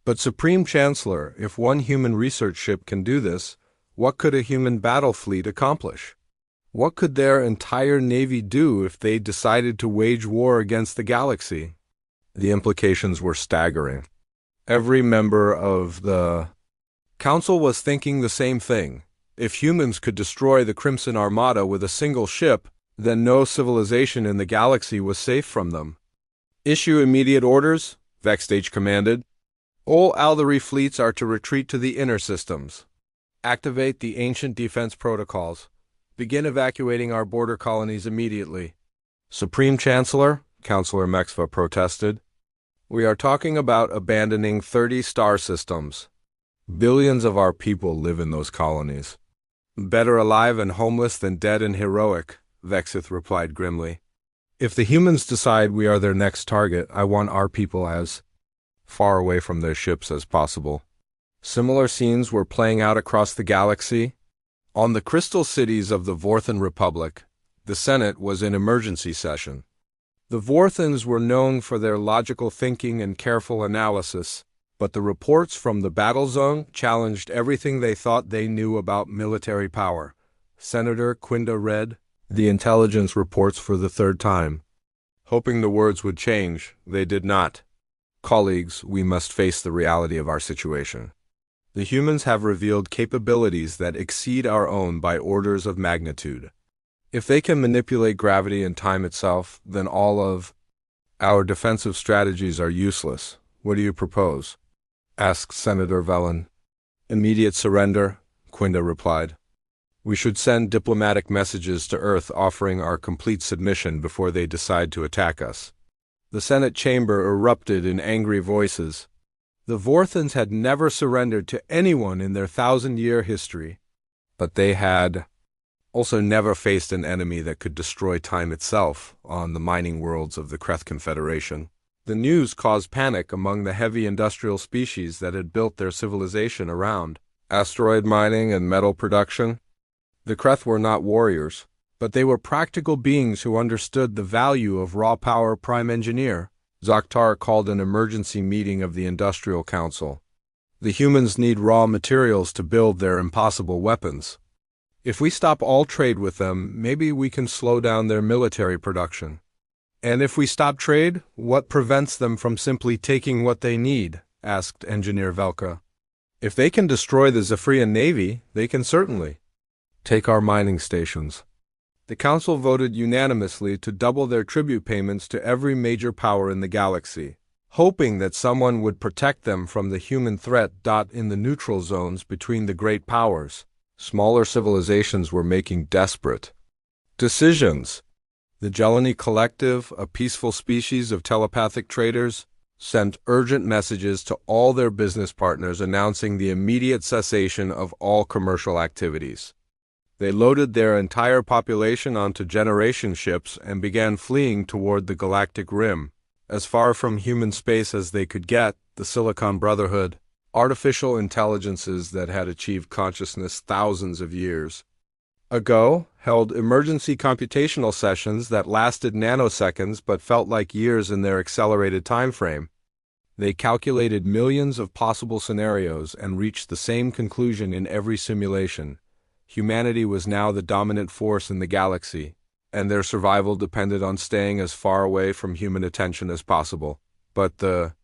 But Supreme Chancellor, if one human research ship can do this, what could a human battle fleet accomplish? What could their entire navy do if they decided to wage war against the galaxy? The implications were staggering. Every member of the council was thinking the same thing. If humans could destroy the Crimson Armada with a single ship, then no civilization in the galaxy was safe from them. Issue immediate orders, Vexed H commanded. All Althari fleets are to retreat to the inner systems. Activate the ancient defense protocols. Begin evacuating our border colonies immediately. Supreme Chancellor, Councilor Mexva protested. We are talking about abandoning 30 star systems. Billions of our people live in those colonies. Better alive and homeless than dead and heroic, Vexith replied grimly. If the humans decide we are their next target, I want our people as far away from their ships as possible. Similar scenes were playing out across the galaxy. On the crystal cities of the Vorthan Republic, the Senate was in emergency session. The Vorthans were known for their logical thinking and careful analysis, but the reports from the battle zone challenged everything they thought they knew about military power. Senator Quinda read the intelligence reports for the third time. Hoping the words would change, they did not. Colleagues, we must face the reality of our situation. The humans have revealed capabilities that exceed our own by orders of magnitude. If they can manipulate gravity and time itself, then all of our defensive strategies are useless. What do you propose? Asked Senator Velen. Immediate surrender, Quinda replied. We should send diplomatic messages to Earth offering our complete submission before they decide to attack us. The Senate chamber erupted in angry voices. The Vorthans had never surrendered to anyone in their 1,000-year history, but they had also never faced an enemy that could destroy time itself on the mining worlds of the Kreth Confederation. The news caused panic among the heavy industrial species that had built their civilization around asteroid mining and metal production. The Kreth were not warriors, but they were practical beings who understood the value of raw power. Prime Engineer Zakhtar called an emergency meeting of the Industrial Council. The humans need raw materials to build their impossible weapons. If we stop all trade with them, maybe we can slow down their military production. And if we stop trade, what prevents them from simply taking what they need? Asked Engineer Velka. If they can destroy the Zephyrian Navy, they can certainly take our mining stations. The Council voted unanimously to double their tribute payments to every major power in the galaxy, hoping that someone would protect them from the human threat. In the neutral zones between the great powers, smaller civilizations were making desperate decisions. The Jelani Collective, a peaceful species of telepathic traders, sent urgent messages to all their business partners announcing the immediate cessation of all commercial activities. They loaded their entire population onto generation ships and began fleeing toward the galactic rim, as far from human space as they could get. The Silicon Brotherhood, artificial intelligences that had achieved consciousness thousands of years ago, held emergency computational sessions that lasted nanoseconds but felt like years in their accelerated time frame. They calculated millions of possible scenarios and reached the same conclusion in every simulation. Humanity was now the dominant force in the galaxy, and their survival depended on staying as far away from human attention as possible. But the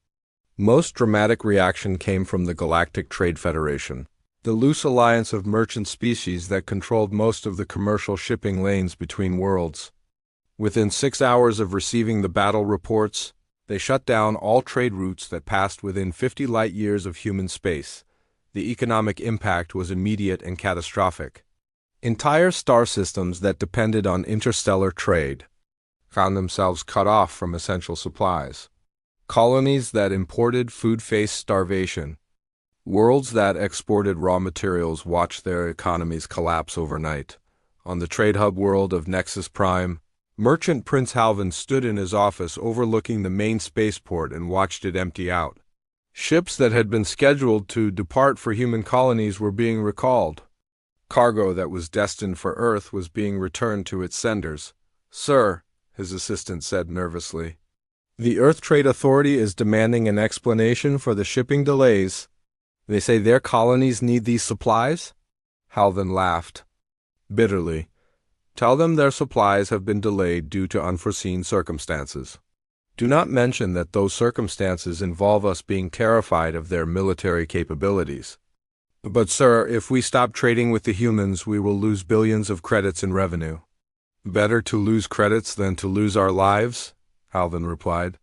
most dramatic reaction came from the Galactic Trade Federation, the loose alliance of merchant species that controlled most of the commercial shipping lanes between worlds. Within 6 hours of receiving the battle reports, they shut down all trade routes that passed within 50 light-years of human space. The economic impact was immediate and catastrophic. Entire star systems that depended on interstellar trade found themselves cut off from essential supplies. Colonies that imported food faced starvation. Worlds that exported raw materials watched their economies collapse overnight. On the trade hub world of Nexus Prime, Merchant Prince Halvin stood in his office overlooking the main spaceport and watched it empty out. Ships that had been scheduled to depart for human colonies were being recalled. Cargo that was destined for Earth was being returned to its senders. "Sir," his assistant said nervously, "the Earth Trade Authority is demanding an explanation for the shipping delays. They say their colonies need these supplies?" Halvin laughed bitterly. "Tell them their supplies have been delayed due to unforeseen circumstances. Do not mention that those circumstances involve us being terrified of their military capabilities." "But sir, if we stop trading with the humans, we will lose billions of credits in revenue." "Better to lose credits than to lose our lives," Halvin replied.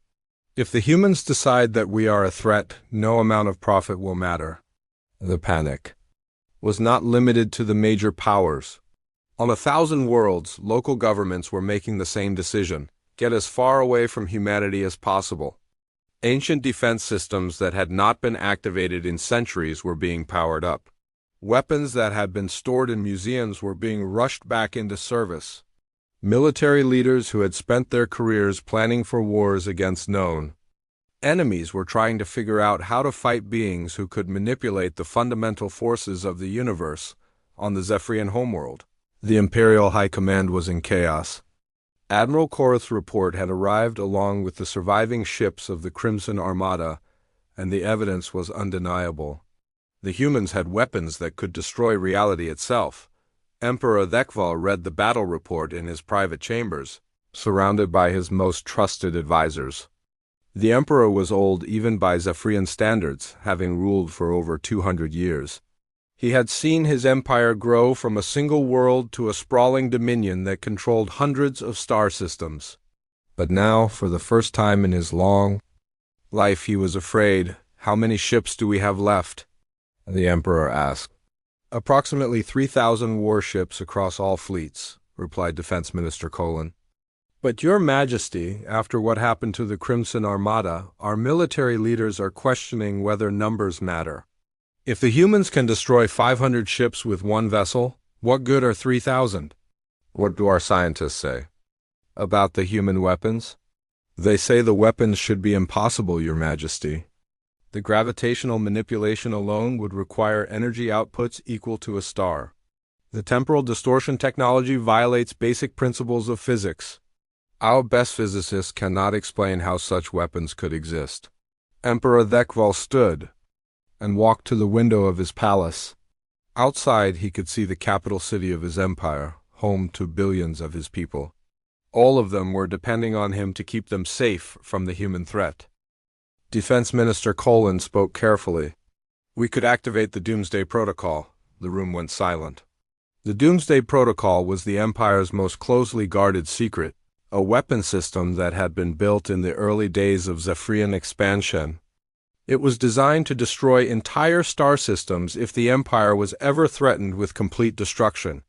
"If the humans decide that we are a threat, no amount of profit will matter." The panic was not limited to the major powers. On 1,000 worlds, local governments were making the same decision: get as far away from humanity as possible. Ancient defense systems that had not been activated in centuries were being powered up. Weapons that had been stored in museums were being rushed back into service. Military leaders who had spent their careers planning for wars against known enemies were trying to figure out how to fight beings who could manipulate the fundamental forces of the universe. On the Zephyrian homeworld, the Imperial High Command was in chaos. Admiral Korath's report had arrived along with the surviving ships of the Crimson Armada, and the evidence was undeniable. The humans had weapons that could destroy reality itself. Emperor Thekval read the battle report in his private chambers, surrounded by his most trusted advisors. The Emperor was old even by Zephyrian standards, having ruled for over 200 years. He had seen his empire grow from a single world to a sprawling dominion that controlled hundreds of star systems. But now, for the first time in his long life, he was afraid. "How many ships do we have left?" the Emperor asked. "Approximately 3,000 warships across all fleets," replied Defense Minister Colin. "But Your Majesty, after what happened to the Crimson Armada, our military leaders are questioning whether numbers matter. If the humans can destroy 500 ships with one vessel, what good are 3,000? What do our scientists say about the human weapons?" "They say the weapons should be impossible, Your Majesty. The gravitational manipulation alone would require energy outputs equal to a star. The temporal distortion technology violates basic principles of physics. Our best physicists cannot explain how such weapons could exist." Emperor Thekval stood and walked to the window of his palace. Outside, he could see the capital city of his empire, home to billions of his people. All of them were depending on him to keep them safe from the human threat. Defense Minister Colin spoke carefully. "We could activate the Doomsday Protocol." The room went silent. The Doomsday Protocol was the Empire's most closely guarded secret, a weapon system that had been built in the early days of Zephyrian expansion. It was designed to destroy entire star systems if the Empire was ever threatened with complete destruction.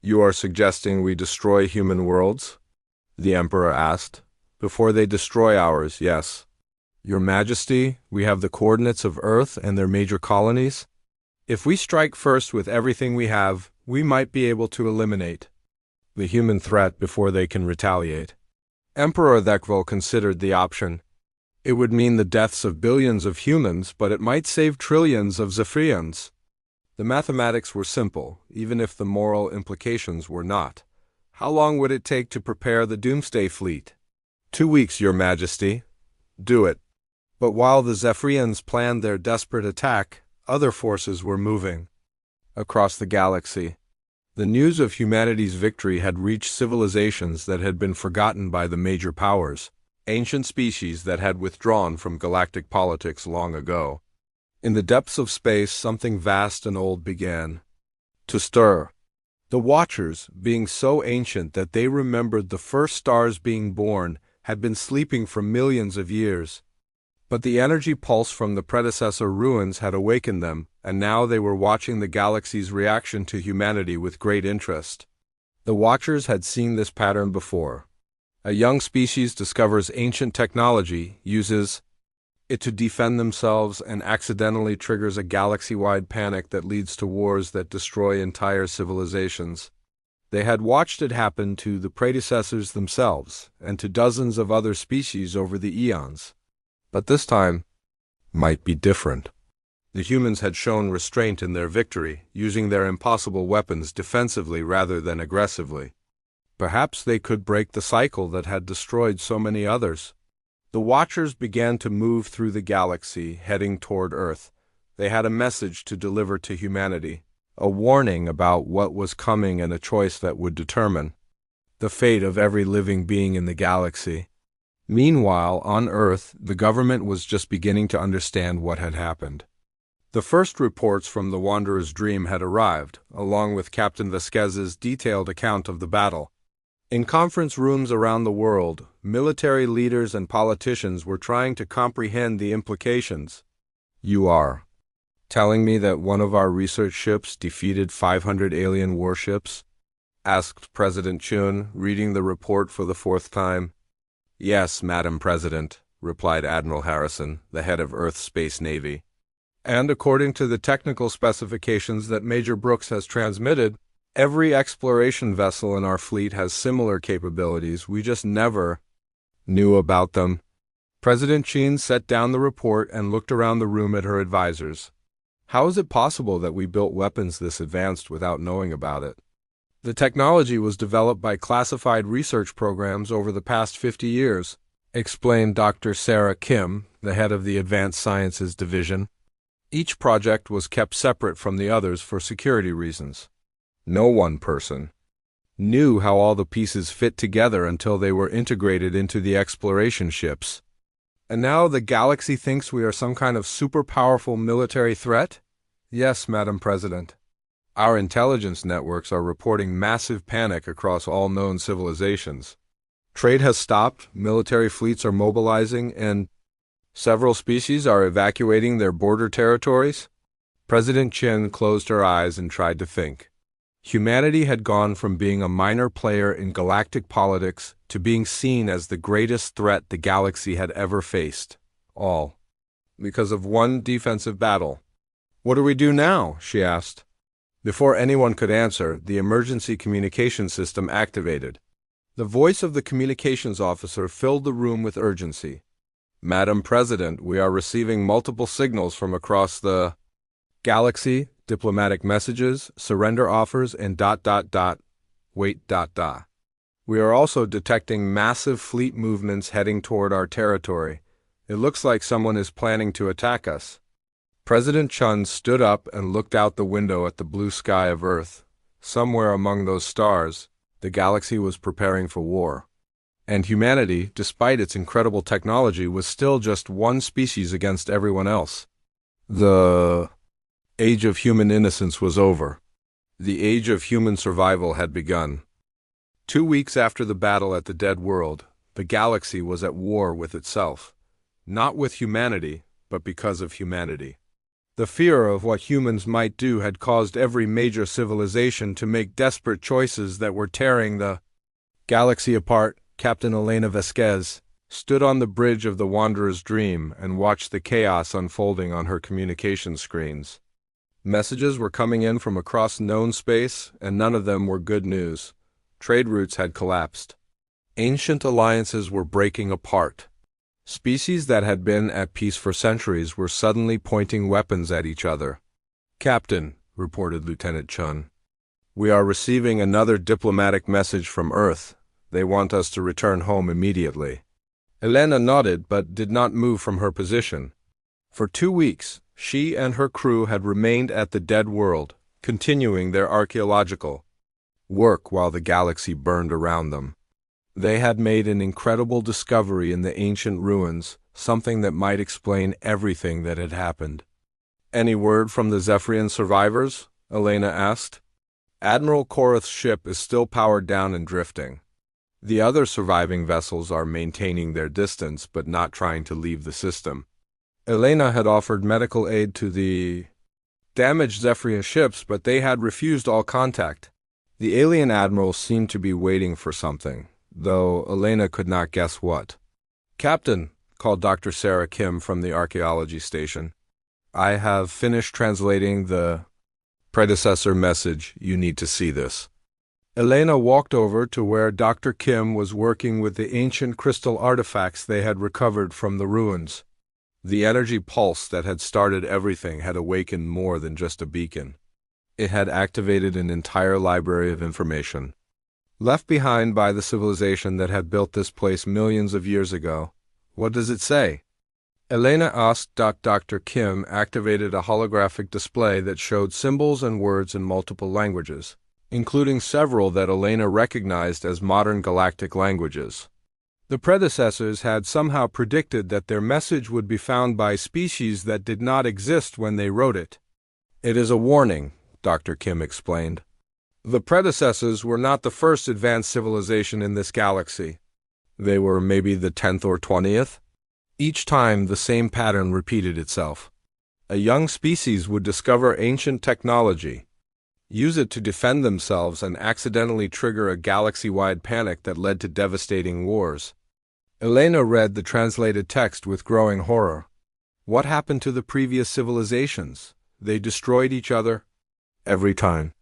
"You are suggesting we destroy human worlds?" the Emperor asked. "Before they destroy ours, yes. Your Majesty, we have the coordinates of Earth and their major colonies. If we strike first with everything we have, we might be able to eliminate the human threat before they can retaliate." Emperor Thekvel considered the option. It would mean the deaths of billions of humans, but it might save trillions of Zephyrians. The mathematics were simple, even if the moral implications were not. How long would it take to prepare the Doomsday Fleet? 2 weeks, Your Majesty. Do it. But while the Zephyrians planned their desperate attack, other forces were moving across the galaxy. The news of humanity's victory had reached civilizations that had been forgotten by the major powers, ancient species that had withdrawn from galactic politics long ago. In the depths of space, something vast and old began to stir. The Watchers, being so ancient that they remembered the first stars being born, had been sleeping for millions of years. But the energy pulse from the predecessor ruins had awakened them, and now they were watching the galaxy's reaction to humanity with great interest. The Watchers had seen this pattern before. A young species discovers ancient technology, uses it to defend themselves, and accidentally triggers a galaxy-wide panic that leads to wars that destroy entire civilizations. They had watched it happen to the predecessors themselves, and to dozens of other species over the eons. But this time might be different. The humans had shown restraint in their victory, using their impossible weapons defensively rather than aggressively. Perhaps they could break the cycle that had destroyed so many others. The Watchers began to move through the galaxy, heading toward Earth. They had a message to deliver to humanity, a warning about what was coming and a choice that would determine the fate of every living being in the galaxy. Meanwhile, on Earth, the government was just beginning to understand what had happened. The first reports from the Wanderer's Dream had arrived, along with Captain Vasquez's detailed account of the battle. In conference rooms around the world, military leaders and politicians were trying to comprehend the implications. "You are telling me that one of our research ships defeated 500 alien warships?" asked President Chun, reading the report for the 4th time. "Yes, Madam President," replied Admiral Harrison, the head of Earth's Space Navy. "And according to the technical specifications that Major Brooks has transmitted, every exploration vessel in our fleet has similar capabilities. We just never knew about them." President Chun set down the report and looked around the room at her advisors. "How is it possible that we built weapons this advanced without knowing about it?" "The technology was developed by classified research programs over the past 50 years, explained Dr. Sarah Kim, the head of the Advanced Sciences Division. "Each project was kept separate from the others for security reasons. No one person knew how all the pieces fit together until they were integrated into the exploration ships. And now the galaxy thinks we are some kind of super-powerful military threat?" "Yes, Madam President. Our intelligence networks are reporting massive panic across all known civilizations. Trade has stopped, military fleets are mobilizing, and several species are evacuating their border territories." President Chen closed her eyes and tried to think. Humanity had gone from being a minor player in galactic politics to being seen as the greatest threat the galaxy had ever faced. All because of one defensive battle. "What do we do now?" she asked. Before anyone could answer, the emergency communication system activated. The voice of the communications officer filled the room with urgency. "Madam President, we are receiving multiple signals from across the galaxy, diplomatic messages, surrender offers, and ... Wait, ... We are also detecting massive fleet movements heading toward our territory. It looks like someone is planning to attack us." President Chun stood up and looked out the window at the blue sky of Earth. Somewhere among those stars, the galaxy was preparing for war. And humanity, despite its incredible technology, was still just one species against everyone else. The age of human innocence was over. The age of human survival had begun. 2 weeks after the battle at the Dead World, the galaxy was at war with itself. Not with humanity, but because of humanity. The fear of what humans might do had caused every major civilization to make desperate choices that were tearing the galaxy apart. Captain Elena Vasquez stood on the bridge of the Wanderer's Dream and watched the chaos unfolding on her communication screens. Messages were coming in from across known space, and none of them were good news. Trade routes had collapsed. Ancient alliances were breaking apart. Species that had been at peace for centuries were suddenly pointing weapons at each other. "Captain," reported Lieutenant Chun, "we are receiving another diplomatic message from Earth. They want us to return home immediately." Elena nodded but did not move from her position. For 2 weeks, she and her crew had remained at the Dead World, continuing their archaeological work while the galaxy burned around them. They had made an incredible discovery in the ancient ruins, something that might explain everything that had happened. "Any word from the Zephyrian survivors?" Elena asked. "Admiral Korath's ship is still powered down and drifting. The other surviving vessels are maintaining their distance but not trying to leave the system." Elena had offered medical aid to the damaged Zephyrian ships, but they had refused all contact. The alien admiral seemed to be waiting for something, though Elena could not guess what. "Captain," called Dr. Sarah Kim from the archaeology station, "I have finished translating the predecessor message. You need to see this." Elena walked over to where Dr. Kim was working with the ancient crystal artifacts they had recovered from the ruins. The energy pulse that had started everything had awakened more than just a beacon. It had activated an entire library of information, left behind by the civilization that had built this place millions of years ago. "What does it say?" Elena asked. Dr. Kim activated a holographic display that showed symbols and words in multiple languages, including several that Elena recognized as modern galactic languages. The predecessors had somehow predicted that their message would be found by species that did not exist when they wrote it. "It is a warning," Dr. Kim explained. "The predecessors were not the first advanced civilization in this galaxy. They were maybe the 10th or 20th. Each time the same pattern repeated itself. A young species would discover ancient technology, use it to defend themselves, and accidentally trigger a galaxy-wide panic that led to devastating wars." Elena read the translated text with growing horror. What happened to the previous civilizations? They destroyed each other every time.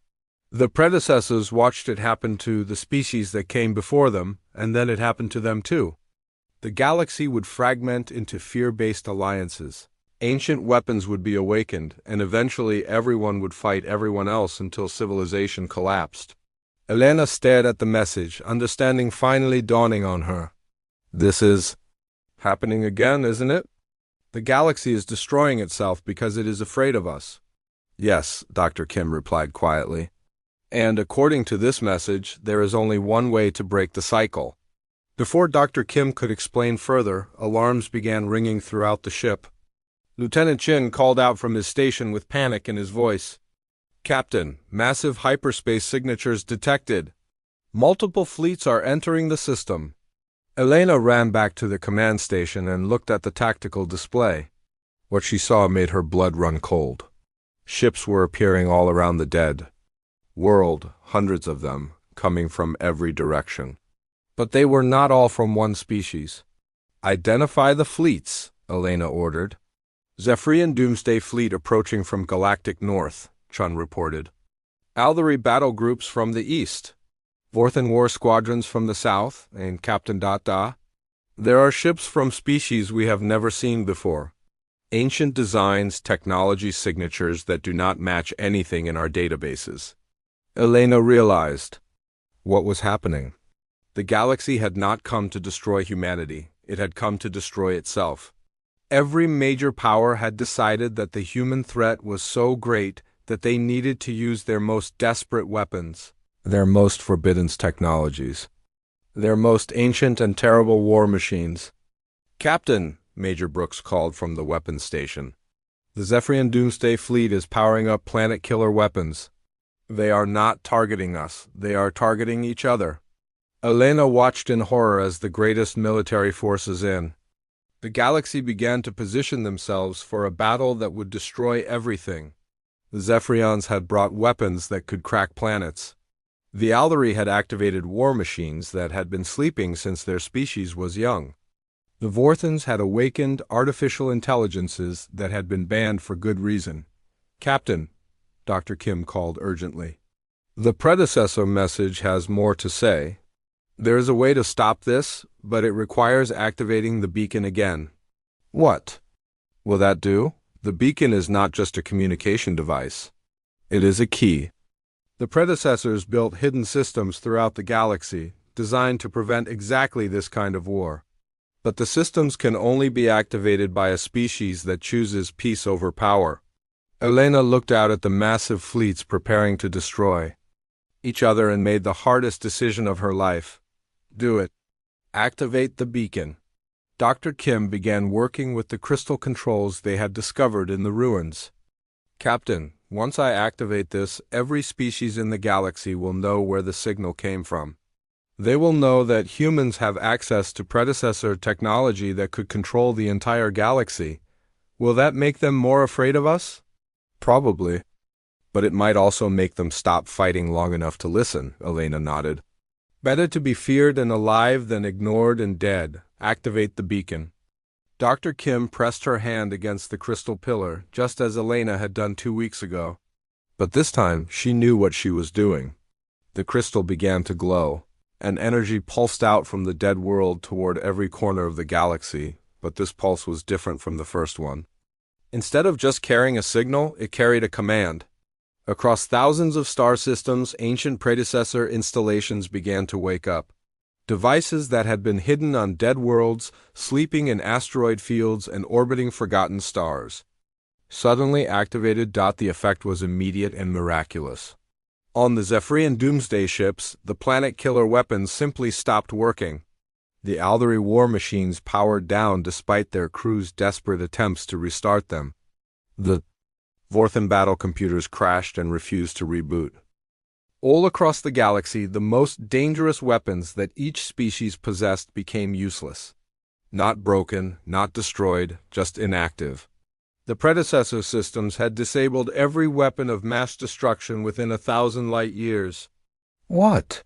The predecessors watched it happen to the species that came before them, and then it happened to them too. The galaxy would fragment into fear-based alliances. Ancient weapons would be awakened, and eventually everyone would fight everyone else until civilization collapsed. Elena stared at the message, understanding finally dawning on her. "This is happening again, isn't it? The galaxy is destroying itself because it is afraid of us." "Yes," Dr. Kim replied quietly. "And according to this message, there is only one way to break the cycle." Before Dr. Kim could explain further, alarms began ringing throughout the ship. Lieutenant Chin called out from his station with panic in his voice. "Captain, massive hyperspace signatures detected. Multiple fleets are entering the system." Elena ran back to the command station and looked at the tactical display. What she saw made her blood run cold. Ships were appearing all around the dead world, hundreds of them, coming from every direction. But they were not all from one species. "Identify the fleets," Elena ordered. "Zephyrian Doomsday Fleet approaching from galactic north," Chun reported. "Aldari battle groups from the east. Vorthan war squadrons from the south, and Captain Da. There are ships from species we have never seen before. Ancient designs, technology signatures that do not match anything in our databases." Elena realized what was happening. The galaxy had not come to destroy humanity. It had come to destroy itself. Every major power had decided that the human threat was so great that they needed to use their most desperate weapons, their most forbidden technologies, their most ancient and terrible war machines. "Captain," Major Brooks called from the weapons station, "the Zephyrian Doomsday Fleet is powering up planet-killer weapons. They are not targeting us, they are targeting each other." Elena watched in horror as the greatest military forces in the galaxy began to position themselves for a battle that would destroy everything. The Zephyrians had brought weapons that could crack planets. The Aldari had activated war machines that had been sleeping since their species was young. The Vorthans had awakened artificial intelligences that had been banned for good reason. "Captain," Dr. Kim called urgently, "the predecessor message has more to say. There is a way to stop this, but it requires activating the beacon again." "What will that do?" "The beacon is not just a communication device. It is a key. The predecessors built hidden systems throughout the galaxy, designed to prevent exactly this kind of war. But the systems can only be activated by a species that chooses peace over power." Elena looked out at the massive fleets preparing to destroy each other and made the hardest decision of her life. "Do it. Activate the beacon." Dr. Kim began working with the crystal controls they had discovered in the ruins. "Captain, once I activate this, every species in the galaxy will know where the signal came from. They will know that humans have access to predecessor technology that could control the entire galaxy. Will that make them more afraid of us?" "Probably. But it might also make them stop fighting long enough to listen," Elena nodded. "Better to be feared and alive than ignored and dead. Activate the beacon." Dr. Kim pressed her hand against the crystal pillar, just as Elena had done 2 weeks ago. But this time, she knew what she was doing. The crystal began to glow, and energy pulsed out from the dead world toward every corner of the galaxy, but this pulse was different from the first one. Instead of just carrying a signal, it carried a command. Across thousands of star systems, ancient predecessor installations began to wake up. Devices that had been hidden on dead worlds, sleeping in asteroid fields, and orbiting forgotten stars suddenly activated. The effect was immediate and miraculous. On the Zephyrian Doomsday ships, the planet-killer weapons simply stopped working. The Aldari war machines powered down despite their crews' desperate attempts to restart them. The Vorthan battle computers crashed and refused to reboot. All across the galaxy, the most dangerous weapons that each species possessed became useless. Not broken, not destroyed, just inactive. The predecessor systems had disabled every weapon of mass destruction within 1,000 light years. "What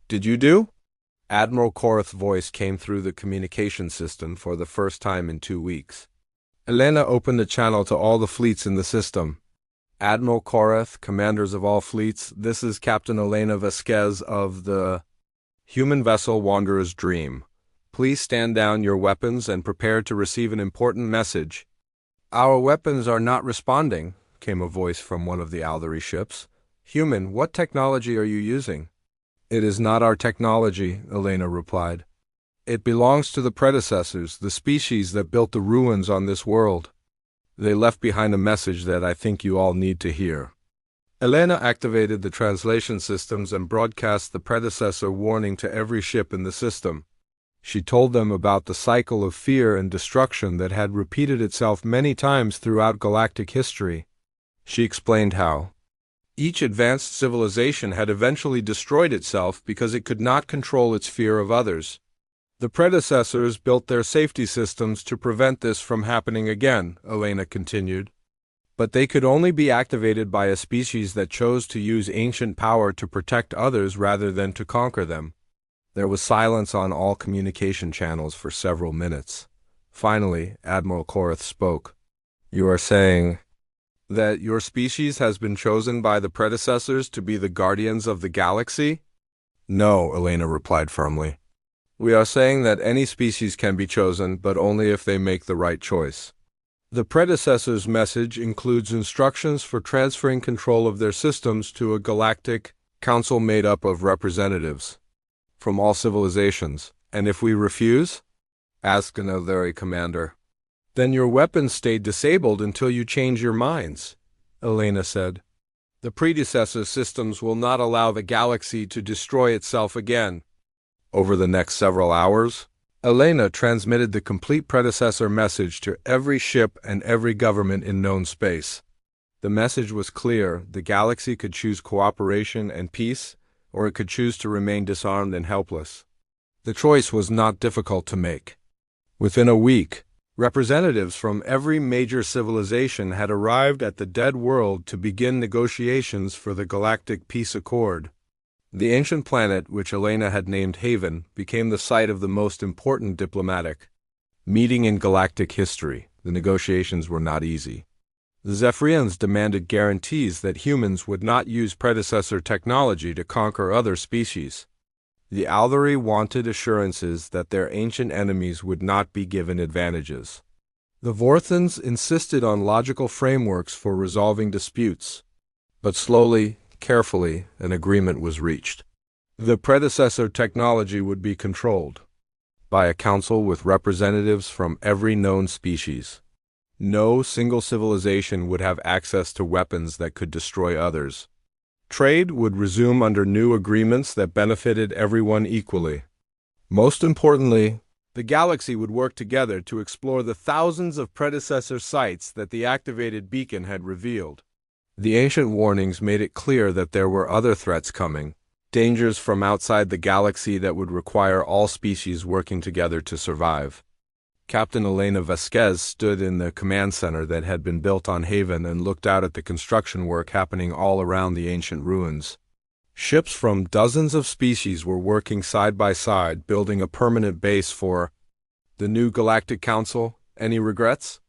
did you do?" Admiral Korath's voice came through the communication system for the first time in 2 weeks. Elena opened the channel to all the fleets in the system. "Admiral Korath, commanders of all fleets, this is Captain Elena Vasquez of the human vessel Wanderer's Dream. Please stand down your weapons and prepare to receive an important message." "Our weapons are not responding," came a voice from one of the Aldari ships. "Human, what technology are you using?" "It is not our technology," Elena replied. "It belongs to the predecessors, the species that built the ruins on this world. They left behind a message that I think you all need to hear." Elena activated the translation systems and broadcast the predecessor warning to every ship in the system. She told them about the cycle of fear and destruction that had repeated itself many times throughout galactic history. She explained how each advanced civilization had eventually destroyed itself because it could not control its fear of others. The predecessors built their safety systems to prevent this from happening again, Elena continued. But they could only be activated by a species that chose to use ancient power to protect others rather than to conquer them. There was silence on all communication channels for several minutes. Finally, Admiral Korath spoke. "You are saying that your species has been chosen by the predecessors to be the guardians of the galaxy?" "No," Elena replied firmly. "We are saying that any species can be chosen, but only if they make the right choice. The predecessor's message includes instructions for transferring control of their systems to a galactic council made up of representatives from all civilizations. And if we refuse?" asked an Aldari commander. Then your weapons stayed disabled until you change your minds, Elena said. The predecessor systems will not allow the galaxy to destroy itself again. Over the next several hours, Elena transmitted the complete predecessor message to every ship and every government in known space. The message was clear: the galaxy could choose cooperation and peace, or it could choose to remain disarmed and helpless. The choice was not difficult to make. Within a week, representatives from every major civilization had arrived at the dead world to begin negotiations for the Galactic Peace Accord. The ancient planet, which Elena had named Haven, became the site of the most important diplomatic meeting in galactic history. The negotiations were not easy. The Zephyrians demanded guarantees that humans would not use predecessor technology to conquer other species. The Aldari wanted assurances that their ancient enemies would not be given advantages. The Vorthans insisted on logical frameworks for resolving disputes. But slowly, carefully, an agreement was reached. The predecessor technology would be controlled by a council with representatives from every known species. No single civilization would have access to weapons that could destroy others. Trade would resume under new agreements that benefited everyone equally. Most importantly, the galaxy would work together to explore the thousands of predecessor sites that the activated beacon had revealed. The ancient warnings made it clear that there were other threats coming, dangers from outside the galaxy that would require all species working together to survive. Captain Elena Vasquez stood in the command center that had been built on Haven and looked out at the construction work happening all around the ancient ruins. Ships from dozens of species were working side by side, building a permanent base for the new Galactic Council. Any regrets?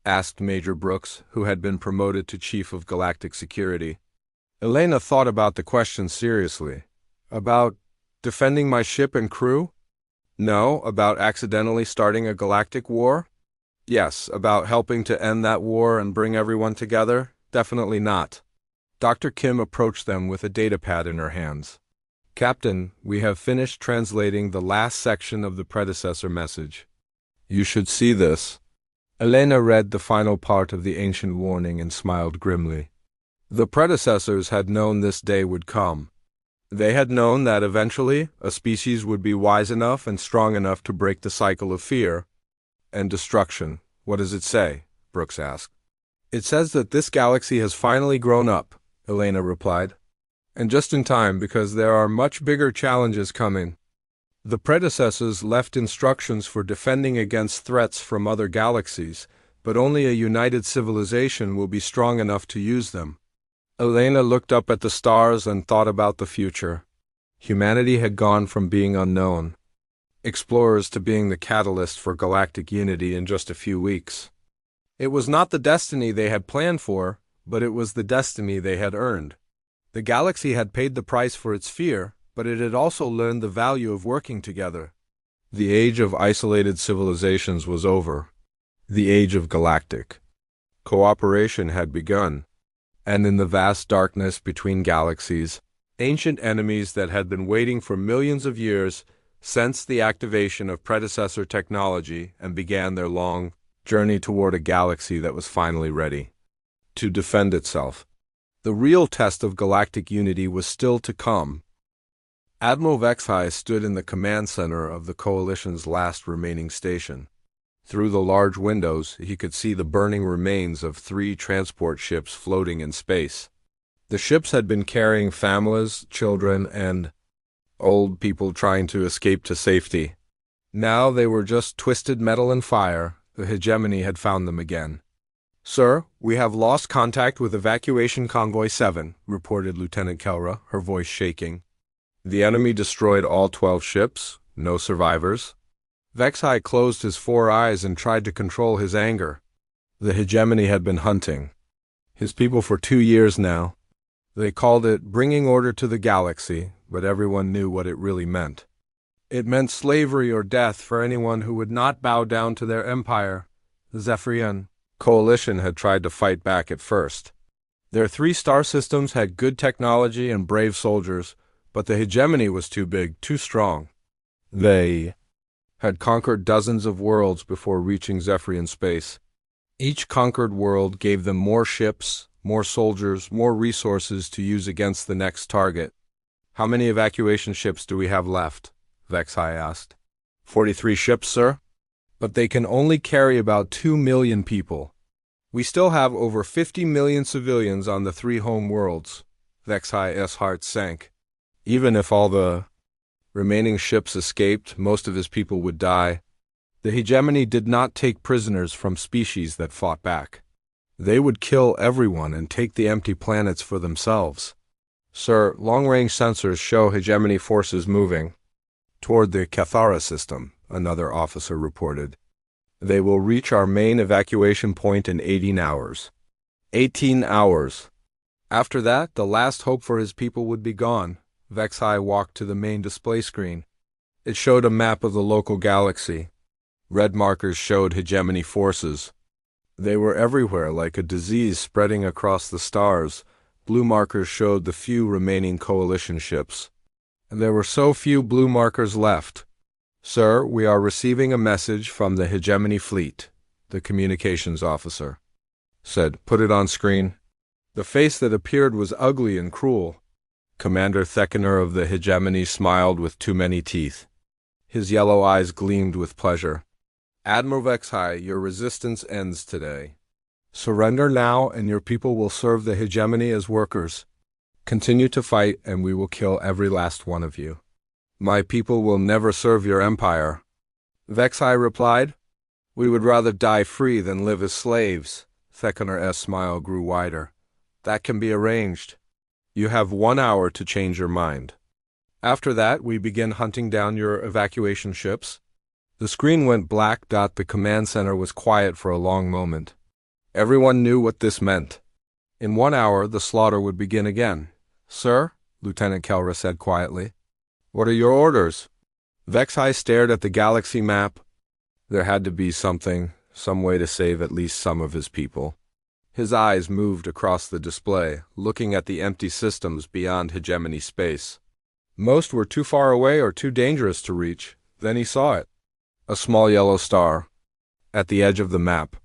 Asked Major Brooks, who had been promoted to Chief of Galactic Security. Elena thought about the question seriously. About defending my ship and crew? No. About accidentally starting a galactic war? Yes. About helping to end that war and bring everyone together? Definitely not. Dr. Kim approached them with a datapad in her hands. Captain, we have finished translating the last section of the predecessor message. You should see this. Elena read the final part of the ancient warning and smiled grimly. The predecessors had known this day would come. They had known that eventually a species would be wise enough and strong enough to break the cycle of fear and destruction. What does it say? Brooks asked. It says that this galaxy has finally grown up, Elena replied. And just in time, because there are much bigger challenges coming. The predecessors left instructions for defending against threats from other galaxies, but only a united civilization will be strong enough to use them. Elena looked up at the stars and thought about the future. Humanity had gone from being unknown explorers to being the catalyst for galactic unity in just a few weeks. It was not the destiny they had planned for, but it was the destiny they had earned. The galaxy had paid the price for its fear, but it had also learned the value of working together. The age of isolated civilizations was over. The age of galactic cooperation had begun. And in the vast darkness between galaxies, ancient enemies that had been waiting for millions of years sensed the activation of predecessor technology and began their long journey toward a galaxy that was finally ready to defend itself. The real test of galactic unity was still to come. Admiral Vexhai stood in the command center of the Coalition's last remaining station. Through the large windows, he could see the burning remains of 3 transport ships floating in space. The ships had been carrying families, children, and old people trying to escape to safety. Now they were just twisted metal and fire. The hegemony had found them again. Sir, we have lost contact with Evacuation Convoy 7, reported Lieutenant Kelra, her voice shaking. The enemy destroyed all 12 ships, no survivors. Vexhai closed his 4 eyes and tried to control his anger. The hegemony had been hunting his people for 2 years now. They called it bringing order to the galaxy, but everyone knew what it really meant. It meant slavery or death for anyone who would not bow down to their empire. The Zephyrian Coalition had tried to fight back at first. Their 3 star systems had good technology and brave soldiers, but the hegemony was too big, too strong. They had conquered dozens of worlds before reaching Zephyrian space. Each conquered world gave them more ships, more soldiers, more resources to use against the next target. How many evacuation ships do we have left? Vexai asked. 43 ships, sir. But they can only carry about 2 million people. We still have over 50 million civilians on the 3 home worlds. Vexai's heart sank. Even if all the remaining ships escaped, most of his people would die. The hegemony did not take prisoners from species that fought back. They would kill everyone and take the empty planets for themselves. Sir, long-range sensors show hegemony forces moving toward the Cathara system, another officer reported. They will reach our main evacuation point in 18 hours. 18 hours. After that, the last hope for his people would be gone. Vexai walked to the main display screen. It showed a map of the local galaxy. Red markers showed hegemony forces. They were everywhere, like a disease spreading across the stars. Blue markers showed the few remaining coalition ships. And there were so few blue markers left. Sir, we are receiving a message from the hegemony fleet, the communications officer said. Put it on screen. The face that appeared was ugly and cruel. Commander Theckener of the hegemony smiled with too many teeth. His yellow eyes gleamed with pleasure. Admiral Vexai, your resistance ends today. Surrender now, and your people will serve the hegemony as workers. Continue to fight, and we will kill every last one of you. My people will never serve your empire. Vexai replied. We would rather die free than live as slaves. Theckener's smile grew wider. That can be arranged. You have 1 hour to change your mind. After that, we begin hunting down your evacuation ships. The screen went black. The command center was quiet for a long moment. Everyone knew what this meant. In 1 hour, the slaughter would begin again. Sir, Lieutenant Kelra said quietly. What are your orders? Vexai stared at the galaxy map. There had to be something, some way to save at least some of his people. His eyes moved across the display, looking at the empty systems beyond hegemony space. Most were too far away or too dangerous to reach. Then he saw it. A small yellow star. At the edge of the map.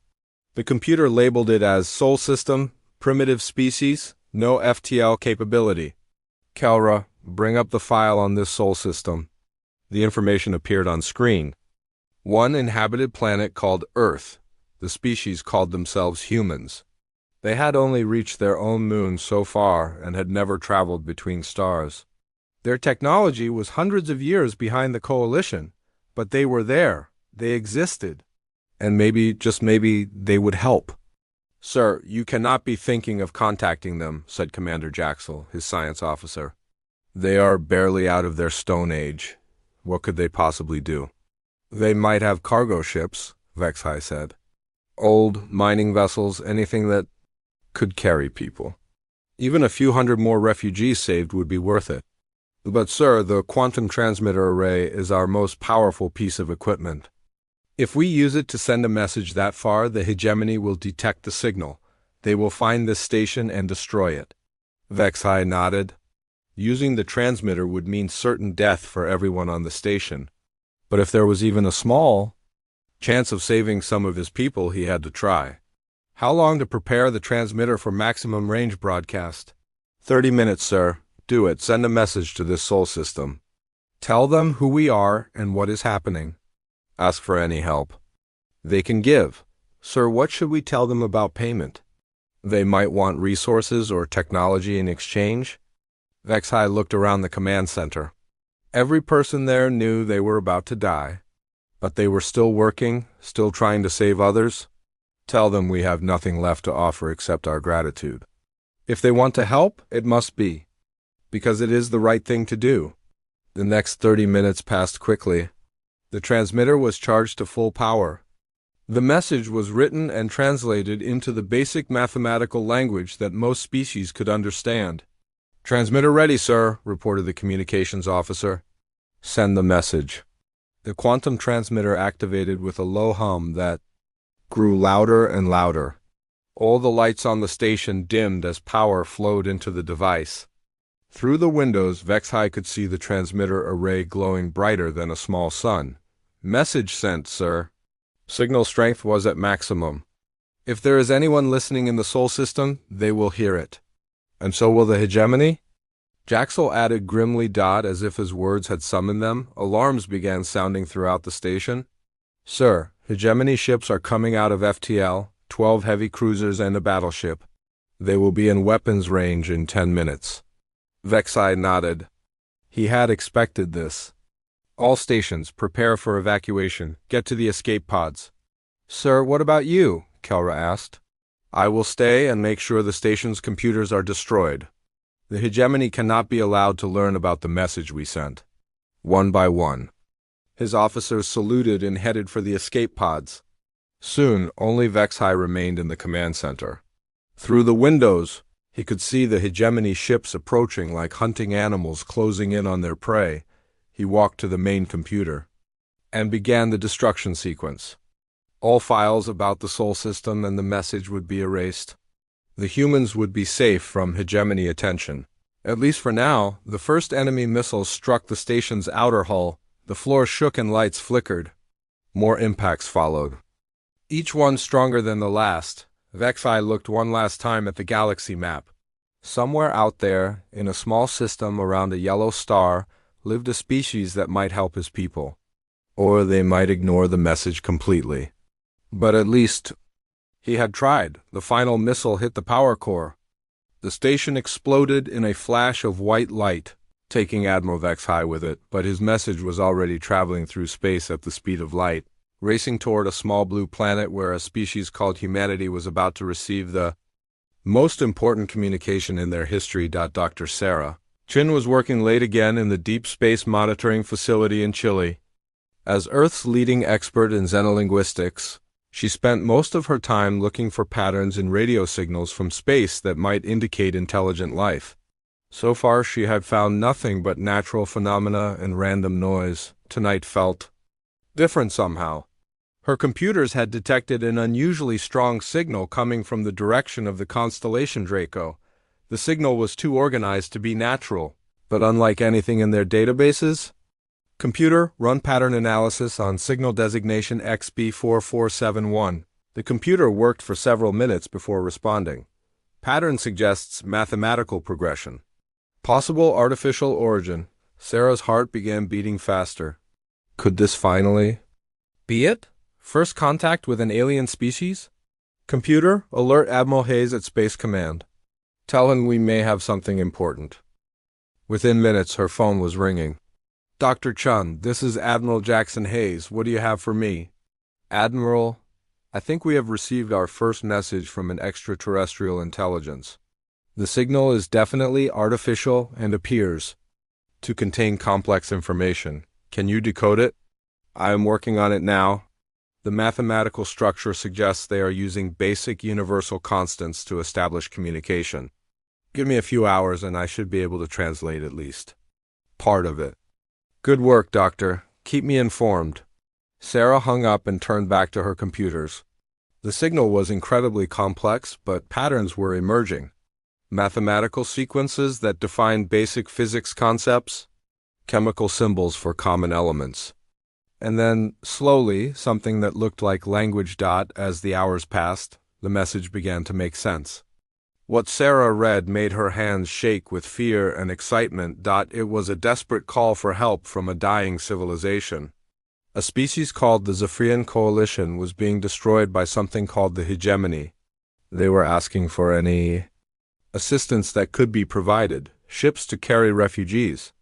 The computer labeled it as Sol System, Primitive Species, No FTL Capability. Kelra, bring up the file on this Sol System. The information appeared on screen. One inhabited planet called Earth. The species called themselves humans. They had only reached their own moon so far and had never traveled between stars. Their technology was hundreds of years behind the Coalition, but they were there. They existed. And maybe, just maybe, they would help. Sir, you cannot be thinking of contacting them, said Commander Jaxel, his science officer. They are barely out of their Stone Age. What could they possibly do? They might have cargo ships, Vexai said. Old mining vessels, anything that could carry people. Even a few hundred more refugees saved would be worth it. But, sir, the quantum transmitter array is our most powerful piece of equipment. If we use it to send a message that far, the hegemony will detect the signal. They will find this station and destroy it. Vexai nodded. Using the transmitter would mean certain death for everyone on the station. But if there was even a small chance of saving some of his people, he had to try. How long to prepare the transmitter for maximum range broadcast? 30 minutes, sir. Do it. Send a message to this Sol System. Tell them who we are and what is happening. Ask for any help they can give. Sir, what should we tell them about payment? They might want resources or technology in exchange. Vexai looked around the command center. Every person there knew they were about to die, but they were still working, still trying to save others. Tell them we have nothing left to offer except our gratitude. If they want to help, it must be, because it is the right thing to do. The next 30 minutes passed quickly. The transmitter was charged to full power. The message was written and translated into the basic mathematical language that most species could understand. Transmitter ready, sir, reported the communications officer. Send the message. The quantum transmitter activated with a low hum that grew louder and louder. All the lights on the station dimmed as power flowed into the device. Through the windows, Vexai could see the transmitter array glowing brighter than a small sun. Message sent, sir. Signal strength was at maximum. If there is anyone listening in the Sol system, they will hear it. And so will the hegemony? Jaxel added grimly. As if his words had summoned them, alarms began sounding throughout the station. Sir, hegemony ships are coming out of FTL, 12 heavy cruisers and a battleship. They will be in weapons range in 10 minutes. Vexai nodded. He had expected this. All stations, prepare for evacuation. Get to the escape pods. Sir, what about you? Kelra asked. I will stay and make sure the station's computers are destroyed. The hegemony cannot be allowed to learn about the message we sent. One by one. His officers saluted and headed for the escape pods. Soon, only Vexai remained in the command center. Through the windows, he could see the hegemony ships approaching like hunting animals closing in on their prey. He walked to the main computer and began the destruction sequence. All files about the Sol system and the message would be erased. The humans would be safe from hegemony attention. At least for now, the first enemy missiles struck the station's outer hull. The floor shook and lights flickered. More impacts followed. Each one stronger than the last. Vexai looked one last time at the galaxy map. Somewhere out there, in a small system around a yellow star, lived a species that might help his people. Or they might ignore the message completely. But at least he had tried. The final missile hit the power core. The station exploded in a flash of white light, taking Admiral Vexai with it, but his message was already traveling through space at the speed of light, racing toward a small blue planet where a species called humanity was about to receive the most important communication in their history. Dr. Sarah Chin was working late again in the Deep Space Monitoring Facility in Chile. As Earth's leading expert in xenolinguistics, she spent most of her time looking for patterns in radio signals from space that might indicate intelligent life. So far she had found nothing but natural phenomena and random noise. Tonight felt different somehow. Her computers had detected an unusually strong signal coming from the direction of the constellation Draco. The signal was too organized to be natural, but unlike anything in their databases. Computer, run pattern analysis on signal designation XB4471. The computer worked for several minutes before responding. Pattern suggests mathematical progression. Possible artificial origin. Sarah's heart began beating faster. Could this finally be it? First contact with an alien species? Computer, alert Admiral Hayes at Space Command. Tell him we may have something important. Within minutes, her phone was ringing. Dr. Chun, this is Admiral Jackson Hayes. What do you have for me? Admiral, I think we have received our first message from an extraterrestrial intelligence. The signal is definitely artificial and appears to contain complex information. Can you decode it? I am working on it now. The mathematical structure suggests they are using basic universal constants to establish communication. Give me a few hours and I should be able to translate at least part of it. Good work, Doctor. Keep me informed. Sarah hung up and turned back to her computers. The signal was incredibly complex, but patterns were emerging. Mathematical sequences that defined basic physics concepts, chemical symbols for common elements. And then, slowly, something that looked like language. As the hours passed, the message began to make sense. What Sarah read made her hands shake with fear and excitement. It was a desperate call for help from a dying civilization. A species called the Zephyrian Coalition was being destroyed by something called the hegemony. They were asking for any assistance that could be provided, ships to carry refugees,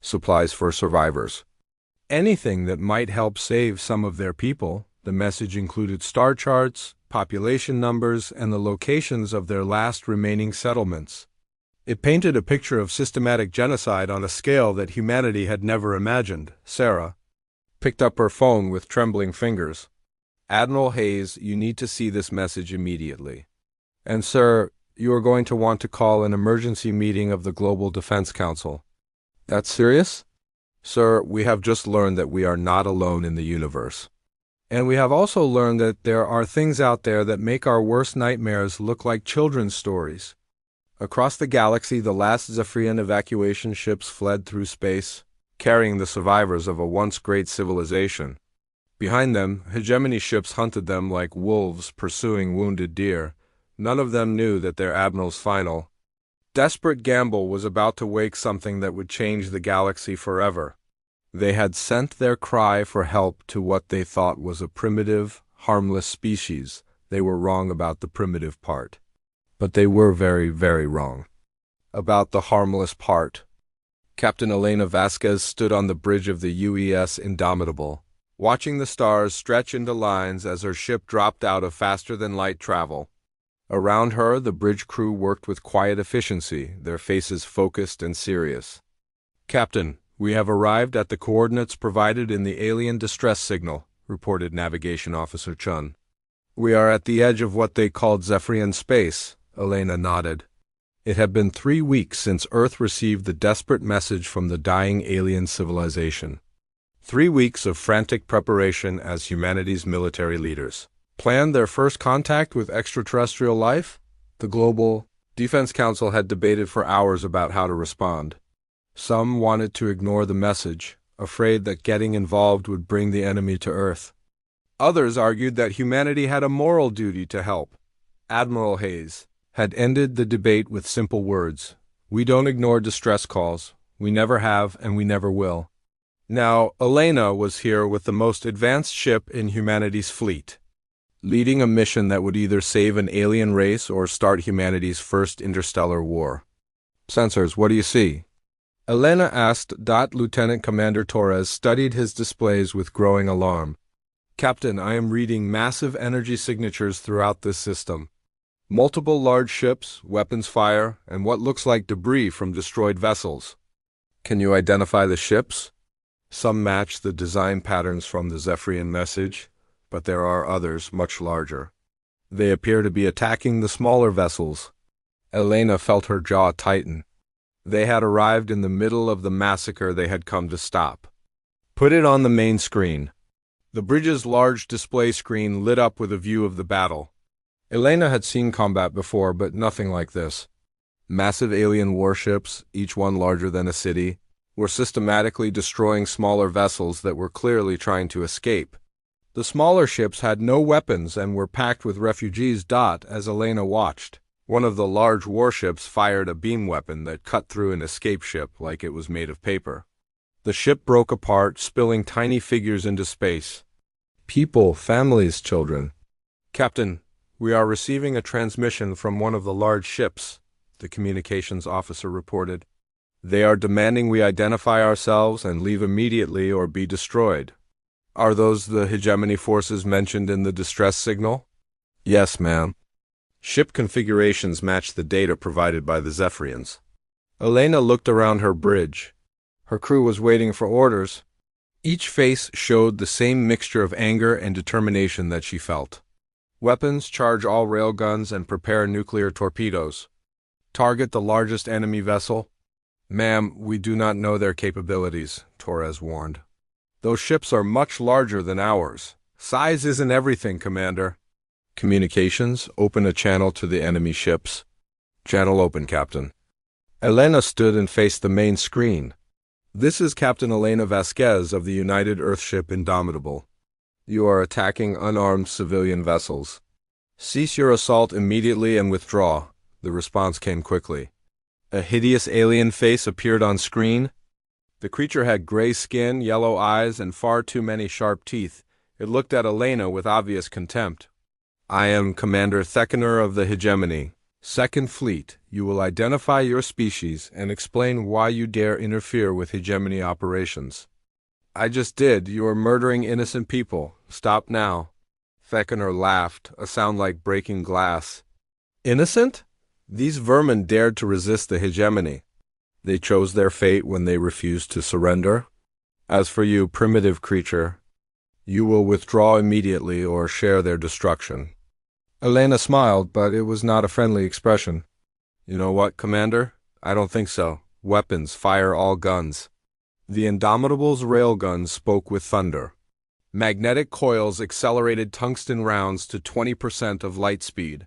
supplies for survivors. Anything that might help save some of their people. The message included star charts, population numbers, and the locations of their last remaining settlements. It painted a picture of systematic genocide on a scale that humanity had never imagined. Sarah picked up her phone with trembling fingers. Admiral Hayes, you need to see this message immediately. And sir, you are going to want to call an emergency meeting of the Global Defense Council. That's serious? Sir, we have just learned that we are not alone in the universe. And we have also learned that there are things out there that make our worst nightmares look like children's stories. Across the galaxy, the last Zephyrian evacuation ships fled through space, carrying the survivors of a once great civilization. Behind them, hegemony ships hunted them like wolves pursuing wounded deer. None of them knew that their admiral's final, desperate gamble was about to wake something that would change the galaxy forever. They had sent their cry for help to what they thought was a primitive, harmless species. They were wrong about the primitive part. But they were very, very wrong about the harmless part. Captain Elena Vasquez stood on the bridge of the UES Indomitable, watching the stars stretch into lines as her ship dropped out of faster-than-light travel. Around her, the bridge crew worked with quiet efficiency, their faces focused and serious. "Captain, we have arrived at the coordinates provided in the alien distress signal," reported Navigation Officer Chun. "We are at the edge of what they called Zephyrian space," Elena nodded. It had been 3 weeks since Earth received the desperate message from the dying alien civilization. 3 weeks of frantic preparation as humanity's military leaders planned their first contact with extraterrestrial life. The Global Defense Council had debated for hours about how to respond. Some wanted to ignore the message, afraid that getting involved would bring the enemy to Earth. Others argued that humanity had a moral duty to help. Admiral Hayes had ended the debate with simple words: "We don't ignore distress calls. We never have, and we never will." Now, Elena was here with the most advanced ship in humanity's fleet, leading a mission that would either save an alien race or start humanity's first interstellar war. "Sensors, what do you see?" Elena asked. Lieutenant Commander Torres studied his displays with growing alarm. "Captain, I am reading massive energy signatures throughout this system. Multiple large ships, weapons fire, and what looks like debris from destroyed vessels." "Can you identify the ships?" "Some match the design patterns from the Zephyrian message, but there are others much larger. They appear to be attacking the smaller vessels." Elena felt her jaw tighten. They had arrived in the middle of the massacre they had come to stop. "Put it on the main screen." The bridge's large display screen lit up with a view of the battle. Elena had seen combat before, but nothing like this. Massive alien warships, each one larger than a city, were systematically destroying smaller vessels that were clearly trying to escape. The smaller ships had no weapons and were packed with refugees. As Elena watched, one of the large warships fired a beam weapon that cut through an escape ship like it was made of paper. The ship broke apart, spilling tiny figures into space. People, families, children. "Captain, we are receiving a transmission from one of the large ships," the communications officer reported. "They are demanding we identify ourselves and leave immediately or be destroyed." "Are those the hegemony forces mentioned in the distress signal?" "Yes, ma'am." Ship configurations matched the data provided by the Zephyrians. Elena looked around her bridge. Her crew was waiting for orders. Each face showed the same mixture of anger and determination that she felt. "Weapons, charge all railguns and prepare nuclear torpedoes. Target the largest enemy vessel." "Ma'am, we do not know their capabilities," Torres warned. "Those ships are much larger than ours." "Size isn't everything, Commander." "Communications, open a channel to the enemy ships." "Channel open, Captain." Elena stood and faced the main screen. "This is Captain Elena Vasquez of the United Earthship Indomitable. You are attacking unarmed civilian vessels. Cease your assault immediately and withdraw." The response came quickly. A hideous alien face appeared on screen. The creature had gray skin, yellow eyes, and far too many sharp teeth. It looked at Elena with obvious contempt. "I am Commander Thekener of the Hegemony, Second Fleet. You will identify your species and explain why you dare interfere with hegemony operations." "I just did. You are murdering innocent people. Stop now." Thekener laughed, a sound like breaking glass. "Innocent? These vermin dared to resist the hegemony. They chose their fate when they refused to surrender. As for you, primitive creature, you will withdraw immediately or share their destruction." Elena smiled, but it was not a friendly expression. "You know what, Commander? I don't think so. Weapons, fire all guns." The Indomitable's railguns spoke with thunder. Magnetic coils accelerated tungsten rounds to 20% of light speed.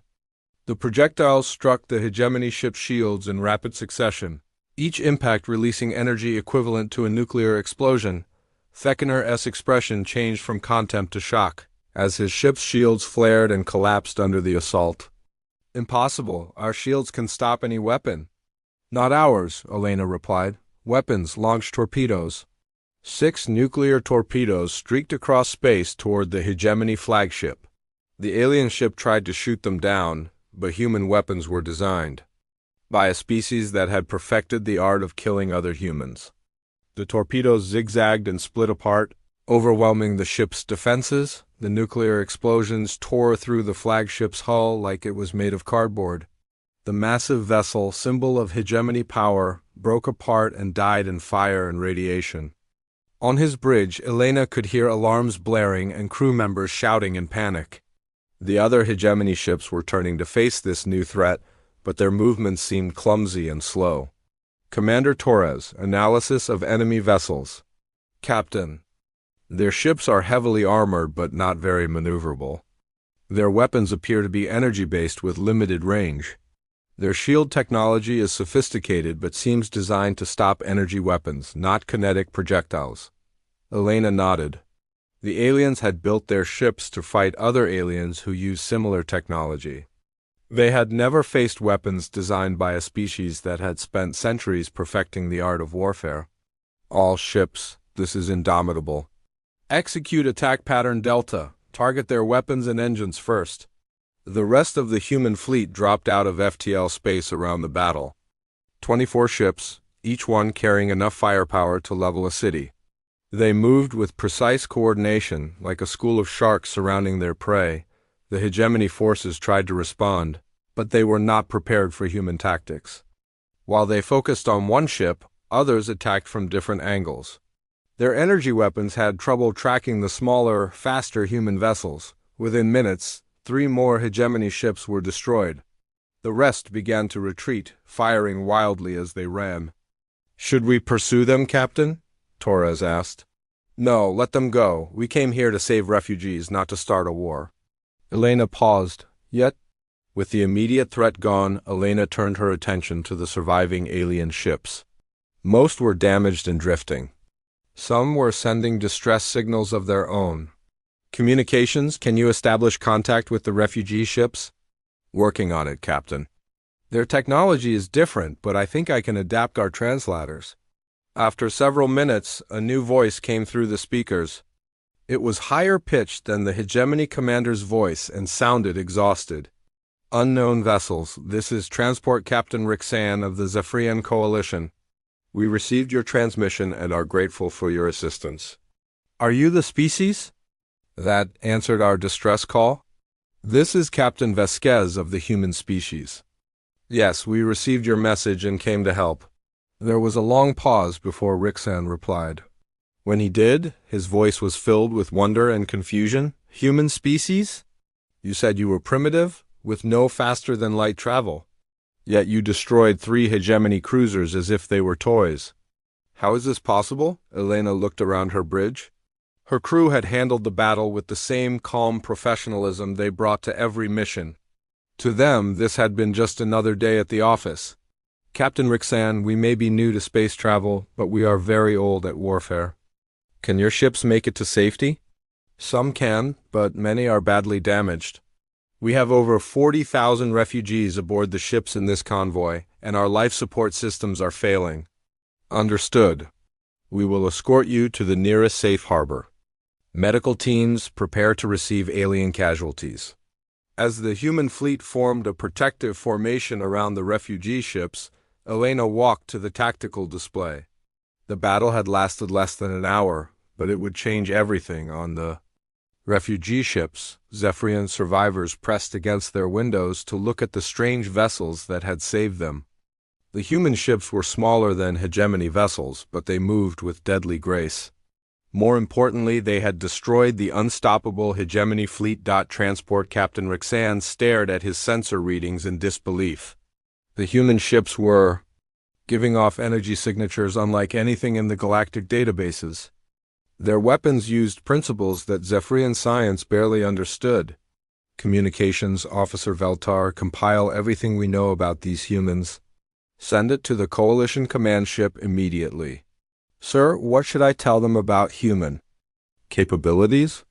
The projectiles struck the hegemony ship's shields in rapid succession, each impact releasing energy equivalent to a nuclear explosion. Theckener's expression changed from contempt to shock, as his ship's shields flared and collapsed under the assault. Impossible. Our shields can stop any weapon. Not ours, Elena replied. Weapons launch torpedoes. 6 nuclear torpedoes streaked across space toward the Hegemony flagship. The alien ship tried to shoot them down, but human weapons were designed by a species that had perfected the art of killing other humans. The torpedoes zigzagged and split apart, overwhelming the ship's defenses. The nuclear explosions tore through the flagship's hull like it was made of cardboard. The massive vessel, symbol of hegemony power, broke apart and died in fire and radiation. On his bridge, Elena could hear alarms blaring and crew members shouting in panic. The other hegemony ships were turning to face this new threat, but their movements seemed clumsy and slow. Commander Torres, analysis of enemy vessels. Captain. Their ships are heavily armored but not very maneuverable. Their weapons appear to be energy-based with limited range. Their shield technology is sophisticated but seems designed to stop energy weapons, not kinetic projectiles. Elena nodded. The aliens had built their ships to fight other aliens who use similar technology. They had never faced weapons designed by a species that had spent centuries perfecting the art of warfare. All ships, this is indomitable. Execute attack pattern Delta. Target their weapons and engines first. The rest of the human fleet dropped out of FTL space around the battle. 24 ships, each one carrying enough firepower to level a city. They moved with precise coordination, like a school of sharks surrounding their prey. The hegemony forces tried to respond, but they were not prepared for human tactics. While they focused on one ship, others attacked from different angles. Their energy weapons had trouble tracking the smaller, faster human vessels. Within minutes, 3 more hegemony ships were destroyed. The rest began to retreat, firing wildly as they ran. "Should we pursue them, Captain?" Torres asked. "No, let them go. We came here to save refugees, not to start a war." Elena paused. Yet, with the immediate threat gone, Elena turned her attention to the surviving alien ships. Most were damaged and drifting. Some were sending distress signals of their own. "Communications, can you establish contact with the refugee ships?" "Working on it, Captain. Their technology is different, but I think I can adapt our translators." After several minutes, a new voice came through the speakers. It was higher pitched than the hegemony commander's voice and sounded exhausted. "Unknown vessels, this is Transport Captain Rixan of the Zephyrian Coalition. We received your transmission and are grateful for your assistance." "Are you the species that answered our distress call?" "This is Captain Vasquez of the human species." "Yes, we received your message and came to help." There was a long pause before Rixan replied. When he did, his voice was filled with wonder and confusion. "Human species? You said you were primitive, with no faster-than-light travel. Yet you destroyed 3 hegemony cruisers as if they were toys. How is this possible?" Elena looked around her bridge. Her crew had handled the battle with the same calm professionalism they brought to every mission. To them, this had been just another day at the office. "Captain Rixan, we may be new to space travel, but we are very old at warfare. Can your ships make it to safety?" "Some can, but many are badly damaged. We have over 40,000 refugees aboard the ships in this convoy, and our life support systems are failing." "Understood. We will escort you to the nearest safe harbor. Medical teams, prepare to receive alien casualties." As the human fleet formed a protective formation around the refugee ships, Elena walked to the tactical display. The battle had lasted less than an hour, but it would change everything on the refugee ships. Zephyrian survivors pressed against their windows to look at the strange vessels that had saved them. The human ships were smaller than hegemony vessels, but they moved with deadly grace. More importantly, they had destroyed the unstoppable hegemony fleet. Transport Captain Rixan stared at his sensor readings in disbelief. The human ships were giving off energy signatures unlike anything in the galactic databases. Their weapons used principles that Zephyrian science barely understood. "Communications Officer Veltar, compile everything we know about these humans. Send it to the Coalition command ship immediately." Sir, what should I tell them about human capabilities?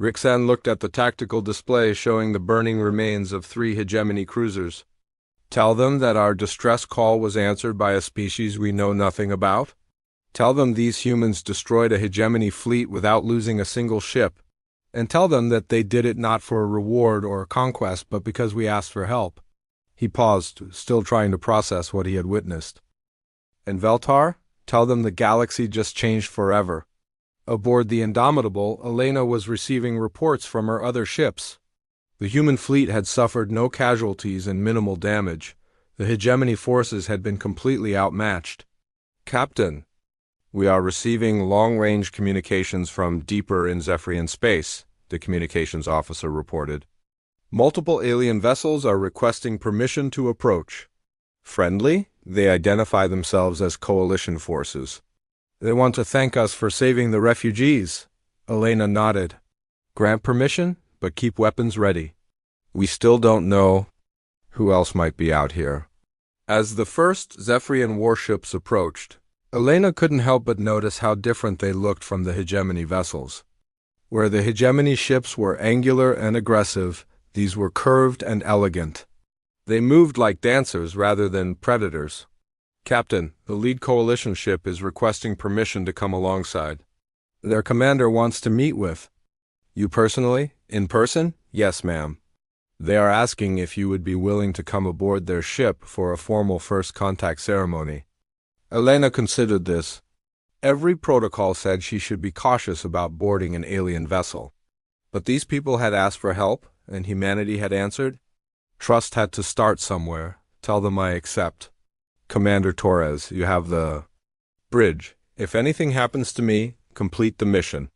Rixan looked at the tactical display showing the burning remains of 3 hegemony cruisers. Tell them that our distress call was answered by a species we know nothing about. Tell them these humans destroyed a hegemony fleet without losing a single ship. And tell them that they did it not for a reward or a conquest, but because we asked for help. He paused, still trying to process what he had witnessed. And Veltar, tell them the galaxy just changed forever. Aboard the Indomitable, Elena was receiving reports from her other ships. The human fleet had suffered no casualties and minimal damage. The hegemony forces had been completely outmatched. Captain, we are receiving long-range communications from deeper in Zephyrian space, the communications officer reported. Multiple alien vessels are requesting permission to approach. Friendly? They identify themselves as coalition forces. They want to thank us for saving the refugees. Elena nodded. Grant permission, but keep weapons ready. We still don't know who else might be out here. As the first Zephyrian warships approached, Elena couldn't help but notice how different they looked from the hegemony vessels. Where the hegemony ships were angular and aggressive, these were curved and elegant. They moved like dancers rather than predators. Captain, the lead coalition ship is requesting permission to come alongside. Their commander wants to meet with. You personally? In person? Yes, ma'am. They are asking if you would be willing to come aboard their ship for a formal first contact ceremony. Elena considered this. Every protocol said she should be cautious about boarding an alien vessel. But these people had asked for help, and humanity had answered. Trust had to start somewhere. Tell them I accept. Commander Torres, you have the bridge. If anything happens to me, complete the mission.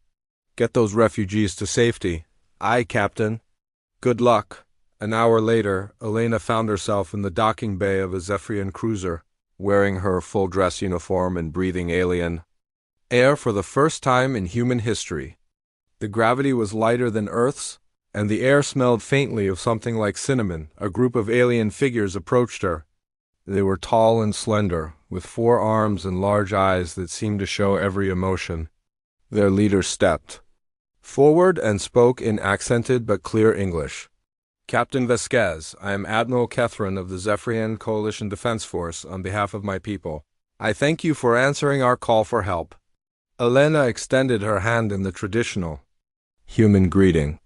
Get those refugees to safety. Aye, Captain. Good luck. An hour later, Elena found herself in the docking bay of a Zephyrian cruiser, wearing her full-dress uniform and breathing alien air for the first time in human history. The gravity was lighter than Earth's, and the air smelled faintly of something like cinnamon. A group of alien figures approached her. They were tall and slender, with 4 arms and large eyes that seemed to show every emotion. Their leader stepped forward and spoke in accented but clear English. Captain Vasquez, I am Admiral Kethran of the Zephyrian Coalition Defense Force on behalf of my people. I thank you for answering our call for help. Elena extended her hand in the traditional human greeting.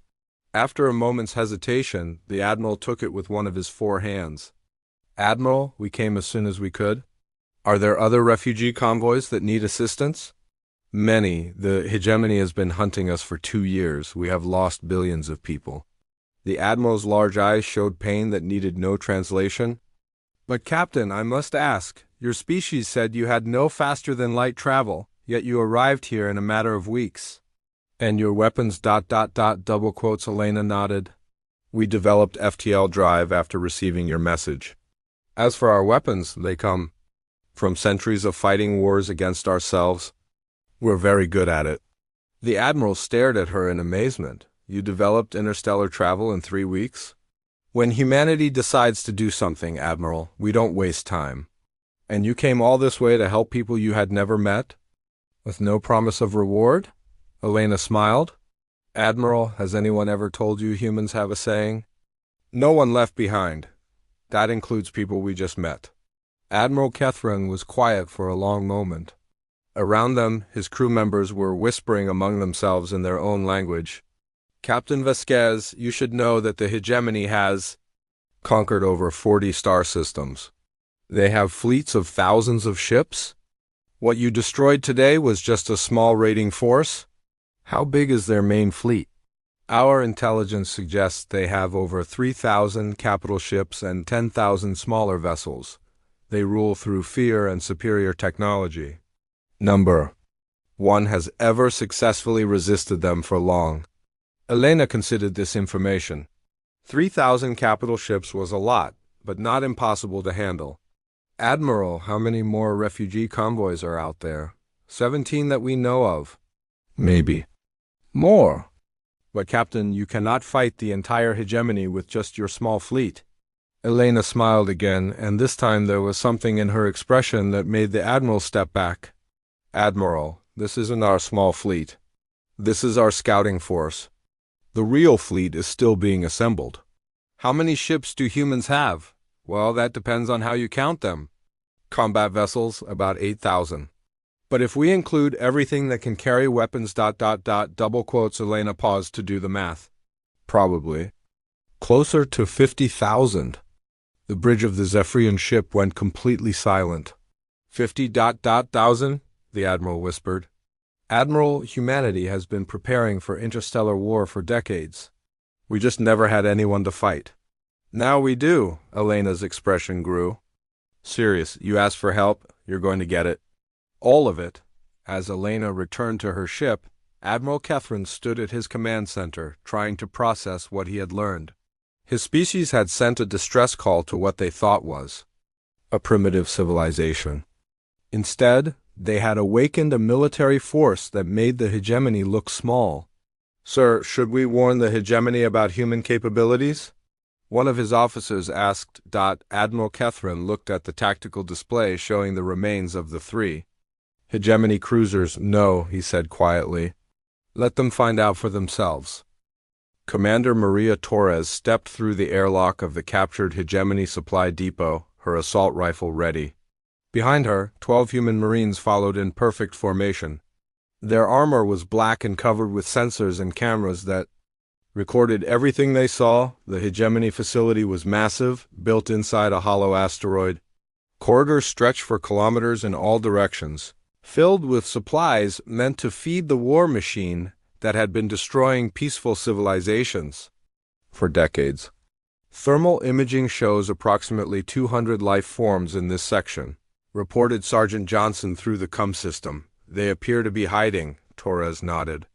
After a moment's hesitation, the Admiral took it with one of his 4 hands. Admiral, we came as soon as we could. Are there other refugee convoys that need assistance? Many. The hegemony has been hunting us for 2 years. We have lost billions of people. The Admiral's large eyes showed pain that needed no translation. But Captain, I must ask, your species said you had no faster-than-light travel, yet you arrived here in a matter of weeks. And your weapons ... double quotes. Elena nodded. We developed FTL drive after receiving your message. As for our weapons, they come from centuries of fighting wars against ourselves. We're very good at it. The Admiral stared at her in amazement. You developed interstellar travel in 3 weeks? When humanity decides to do something, Admiral, we don't waste time. And you came all this way to help people you had never met? With no promise of reward? Elena smiled. Admiral, has anyone ever told you humans have a saying? No one left behind. That includes people we just met. Admiral Kethran was quiet for a long moment. Around them, his crew members were whispering among themselves in their own language. Captain Vasquez, you should know that the hegemony has conquered over 40 star systems. They have fleets of thousands of ships. What you destroyed today was just a small raiding force. How big is their main fleet? Our intelligence suggests they have over 3,000 capital ships and 10,000 smaller vessels. They rule through fear and superior technology. Number 1 has ever successfully resisted them for long. Elena considered this information. 3,000 capital ships was a lot, but not impossible to handle. Admiral, how many more refugee convoys are out there? 17 that we know of. Maybe more. But Captain, you cannot fight the entire hegemony with just your small fleet. Elena smiled again, and this time there was something in her expression that made the Admiral step back. Admiral, this isn't our small fleet. This is our scouting force. The real fleet is still being assembled. How many ships do humans have? Well, that depends on how you count them. Combat vessels, about 8,000. But if we include everything that can carry weapons, double quotes, Elena paused to do the math. Probably. Closer to 50,000. The bridge of the Zephyrian ship went completely silent. 50,000? The Admiral whispered. Admiral, humanity has been preparing for interstellar war for decades. We just never had anyone to fight. Now we do, Elena's expression grew. Serious, you asked for help, you're going to get it. All of it. As Elena returned to her ship, Admiral Kethrin stood at his command center, trying to process what he had learned. His species had sent a distress call to what they thought was a primitive civilization. Instead, they had awakened a military force that made the hegemony look small. Sir, should we warn the hegemony about human capabilities? One of his officers asked. Admiral Kethrin looked at the tactical display showing the remains of the 3 hegemony cruisers. No, he said quietly. Let them find out for themselves. Commander Maria Torres stepped through the airlock of the captured hegemony supply depot, her assault rifle ready. Behind her, 12 human Marines followed in perfect formation. Their armor was black and covered with sensors and cameras that recorded everything they saw. The hegemony facility was massive, built inside a hollow asteroid. Corridors stretched for kilometers in all directions, filled with supplies meant to feed the war machine that had been destroying peaceful civilizations for decades. Thermal imaging shows approximately 200 life forms in this section, reported Sergeant Johnson through the CUM system. They appear to be hiding, Torres nodded.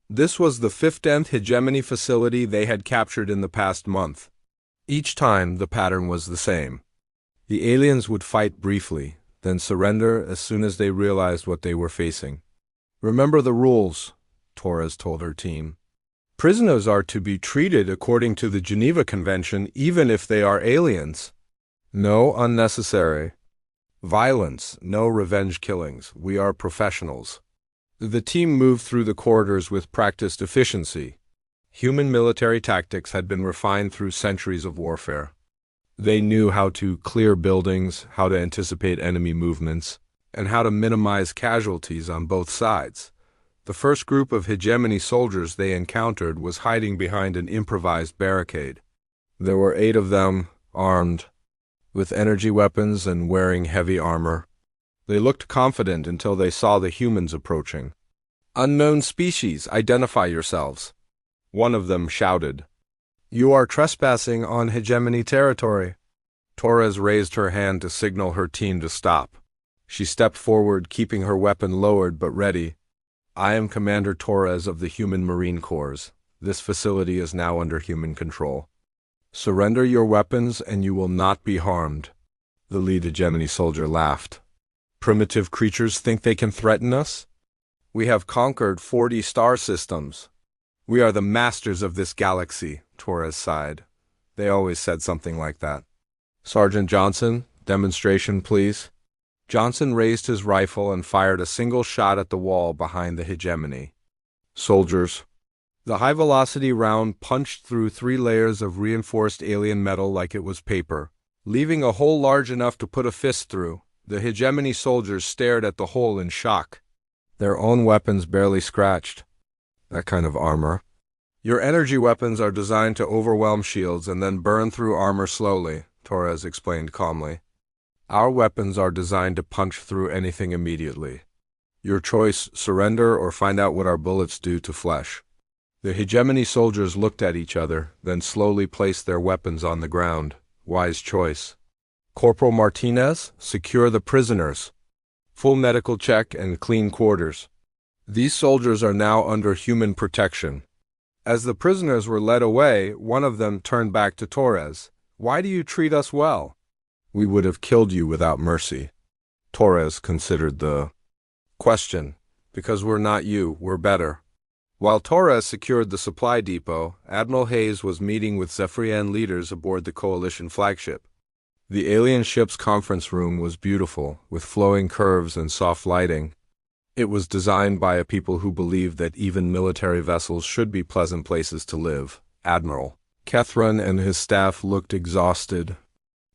This was the 15th hegemony facility they had captured in the past month. Each time, the pattern was the same. The aliens would fight briefly, then surrender as soon as they realized what they were facing. Remember the rules, Torres told her team. Prisoners are to be treated according to the Geneva Convention even if they are aliens. No unnecessary violence, no revenge killings. We are professionals. The team moved through the corridors with practiced efficiency. Human military tactics had been refined through centuries of warfare. They knew how to clear buildings, how to anticipate enemy movements, and how to minimize casualties on both sides. The first group of hegemony soldiers they encountered was hiding behind an improvised barricade. There were 8 of them, armed, with energy weapons and wearing heavy armor. They looked confident until they saw the humans approaching. Unknown species, identify yourselves. One of them shouted. You are trespassing on hegemony territory. Torres raised her hand to signal her team to stop. She stepped forward, keeping her weapon lowered but ready. I am Commander Torres of the Human Marine Corps. This facility is now under human control. Surrender your weapons and you will not be harmed. The lead hegemony soldier laughed. Primitive creatures think they can threaten us? We have conquered 40 star systems. We are the masters of this galaxy, Torres sighed. They always said something like that. Sergeant Johnson, demonstration please. Johnson raised his rifle and fired a single shot at the wall behind the hegemony. Soldiers. The high-velocity round punched through 3 layers of reinforced alien metal like it was paper, leaving a hole large enough to put a fist through. The hegemony soldiers stared at the hole in shock. Their own weapons barely scratched. That kind of armor. Your energy weapons are designed to overwhelm shields and then burn through armor slowly, Torres explained calmly. Our weapons are designed to punch through anything immediately. Your choice, surrender or find out what our bullets do to flesh. The hegemony soldiers looked at each other, then slowly placed their weapons on the ground. Wise choice. Corporal Martinez, secure the prisoners. Full medical check and clean quarters. These soldiers are now under human protection. As the prisoners were led away, one of them turned back to Torres. Why do you treat us well? We would have killed you without mercy. Torres considered the question. Because we're not you, we're better. While Torres secured the supply depot, Admiral Hayes was meeting with Zephyrian leaders aboard the Coalition flagship. The alien ship's conference room was beautiful, with flowing curves and soft lighting. It was designed by a people who believed that even military vessels should be pleasant places to live. Admiral Kethran and his staff looked exhausted.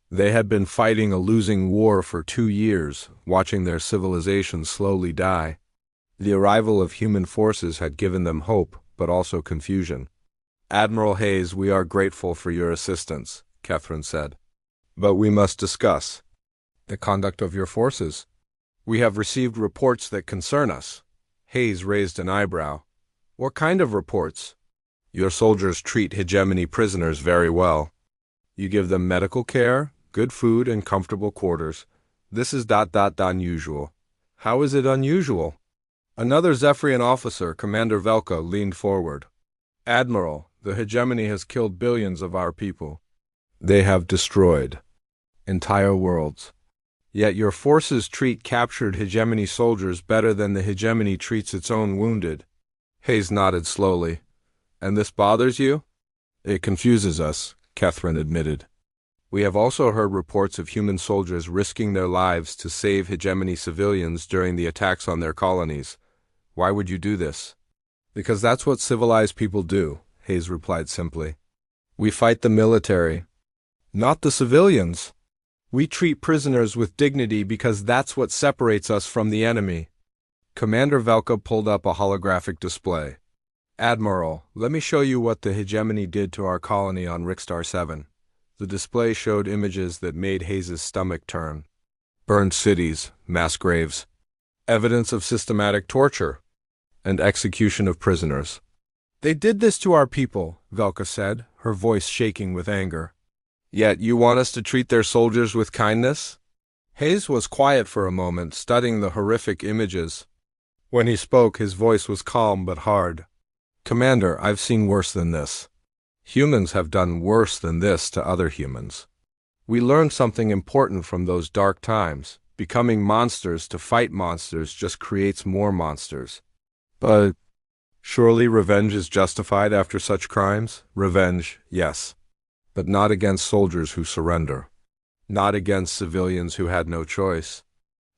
They had been fighting a losing war for 2 years, watching their civilization slowly die. The arrival of human forces had given them hope, but also confusion. Admiral Hayes, we are grateful for your assistance, Kethran said. But we must discuss the conduct of your forces. We have received reports that concern us. Hayes raised an eyebrow. What kind of reports? Your soldiers treat hegemony prisoners very well. You give them medical care, good food, and comfortable quarters. This is unusual. How is it unusual? Another Zephyrian officer, Commander Velka, leaned forward. Admiral, the hegemony has killed billions of our people. They have destroyed entire worlds. Yet your forces treat captured hegemony soldiers better than the hegemony treats its own wounded. Hayes nodded slowly. And this bothers you? It confuses us, Kethran admitted. We have also heard reports of human soldiers risking their lives to save hegemony civilians during the attacks on their colonies. Why would you do this? Because that's what civilized people do, Hayes replied simply. We fight the military, not the civilians. We treat prisoners with dignity because that's what separates us from the enemy. Commander Velka pulled up a holographic display. Admiral, let me show you what the hegemony did to our colony on Rikstar 7. The display showed images that made Hayes' stomach turn. Burned cities, mass graves, evidence of systematic torture, and execution of prisoners. They did this to our people, Velka said, her voice shaking with anger. Yet you want us to treat their soldiers with kindness? Hayes was quiet for a moment, studying the horrific images. When he spoke, his voice was calm but hard. Commander, I've seen worse than this. Humans have done worse than this to other humans. We learned something important from those dark times. Becoming monsters to fight monsters just creates more monsters. But surely revenge is justified after such crimes? Revenge, yes. But not against soldiers who surrender. Not against civilians who had no choice.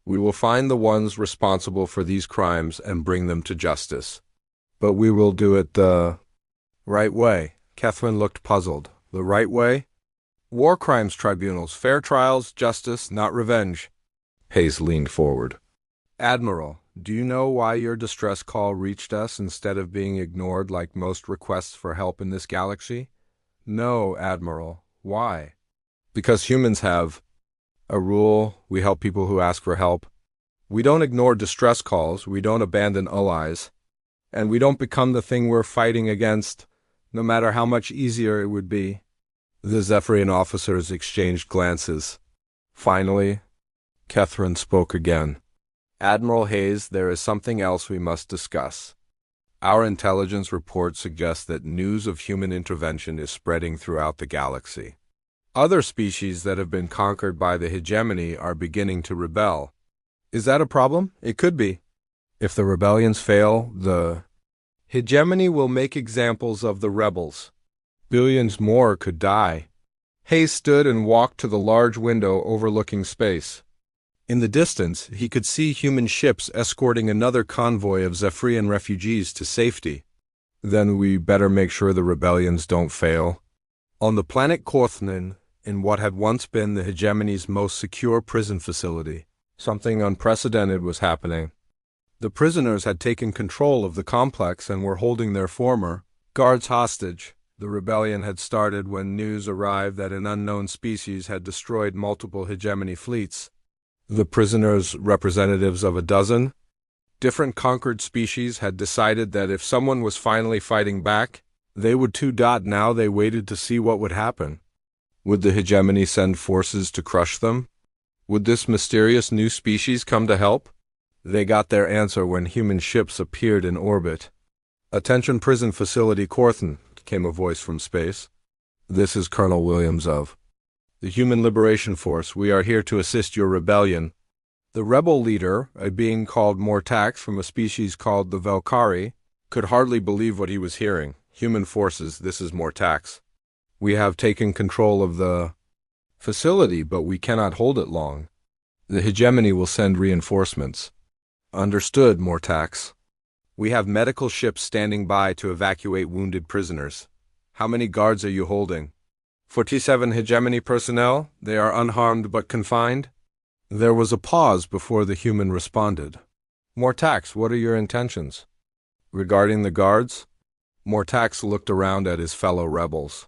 We will find the ones responsible for these crimes and bring them to justice. But we will do it the right way. Kethran looked puzzled. The right way? War crimes tribunals, fair trials, justice, not revenge. Hayes leaned forward. Admiral, do you know why your distress call reached us instead of being ignored like most requests for help in this galaxy? No, Admiral. Why? Because humans have a rule. We help people who ask for help. We don't ignore distress calls. We don't abandon allies. And we don't become the thing we're fighting against, no matter how much easier it would be. The Zephyrian officers exchanged glances. Finally, Kethran spoke again. Admiral Hayes, there is something else we must discuss. Our intelligence report suggests that news of human intervention is spreading throughout the galaxy. Other species that have been conquered by the hegemony are beginning to rebel. Is that a problem? It could be. If the rebellions fail, the hegemony will make examples of the rebels. Billions more could die. Hayes stood and walked to the large window overlooking space. In the distance, he could see human ships escorting another convoy of Zephyrian refugees to safety. Then we better make sure the rebellions don't fail. On the planet Korthnin, in what had once been the hegemony's most secure prison facility, something unprecedented was happening. The prisoners had taken control of the complex and were holding their former guards hostage. The rebellion had started when news arrived that an unknown species had destroyed multiple hegemony fleets. The prisoners, representatives of a dozen different conquered species, had decided that if someone was finally fighting back, they would too. Now they waited to see what would happen. Would the hegemony send forces to crush them? Would this mysterious new species come to help? They got their answer when human ships appeared in orbit. Attention prison facility Korthon, came a voice from space. This is Colonel Williams of the Human Liberation Force. We are here to assist your rebellion. The rebel leader, a being called Mortax from a species called the Velkari, could hardly believe what he was hearing. Human forces, this is Mortax. We have taken control of the facility, but we cannot hold it long. The hegemony will send reinforcements. Understood, Mortax. We have medical ships standing by to evacuate wounded prisoners. How many guards are you holding? 47 hegemony personnel. They are unharmed but confined. There was a pause before the human responded. Mortax, what are your intentions? Regarding the guards? Mortax looked around at his fellow rebels.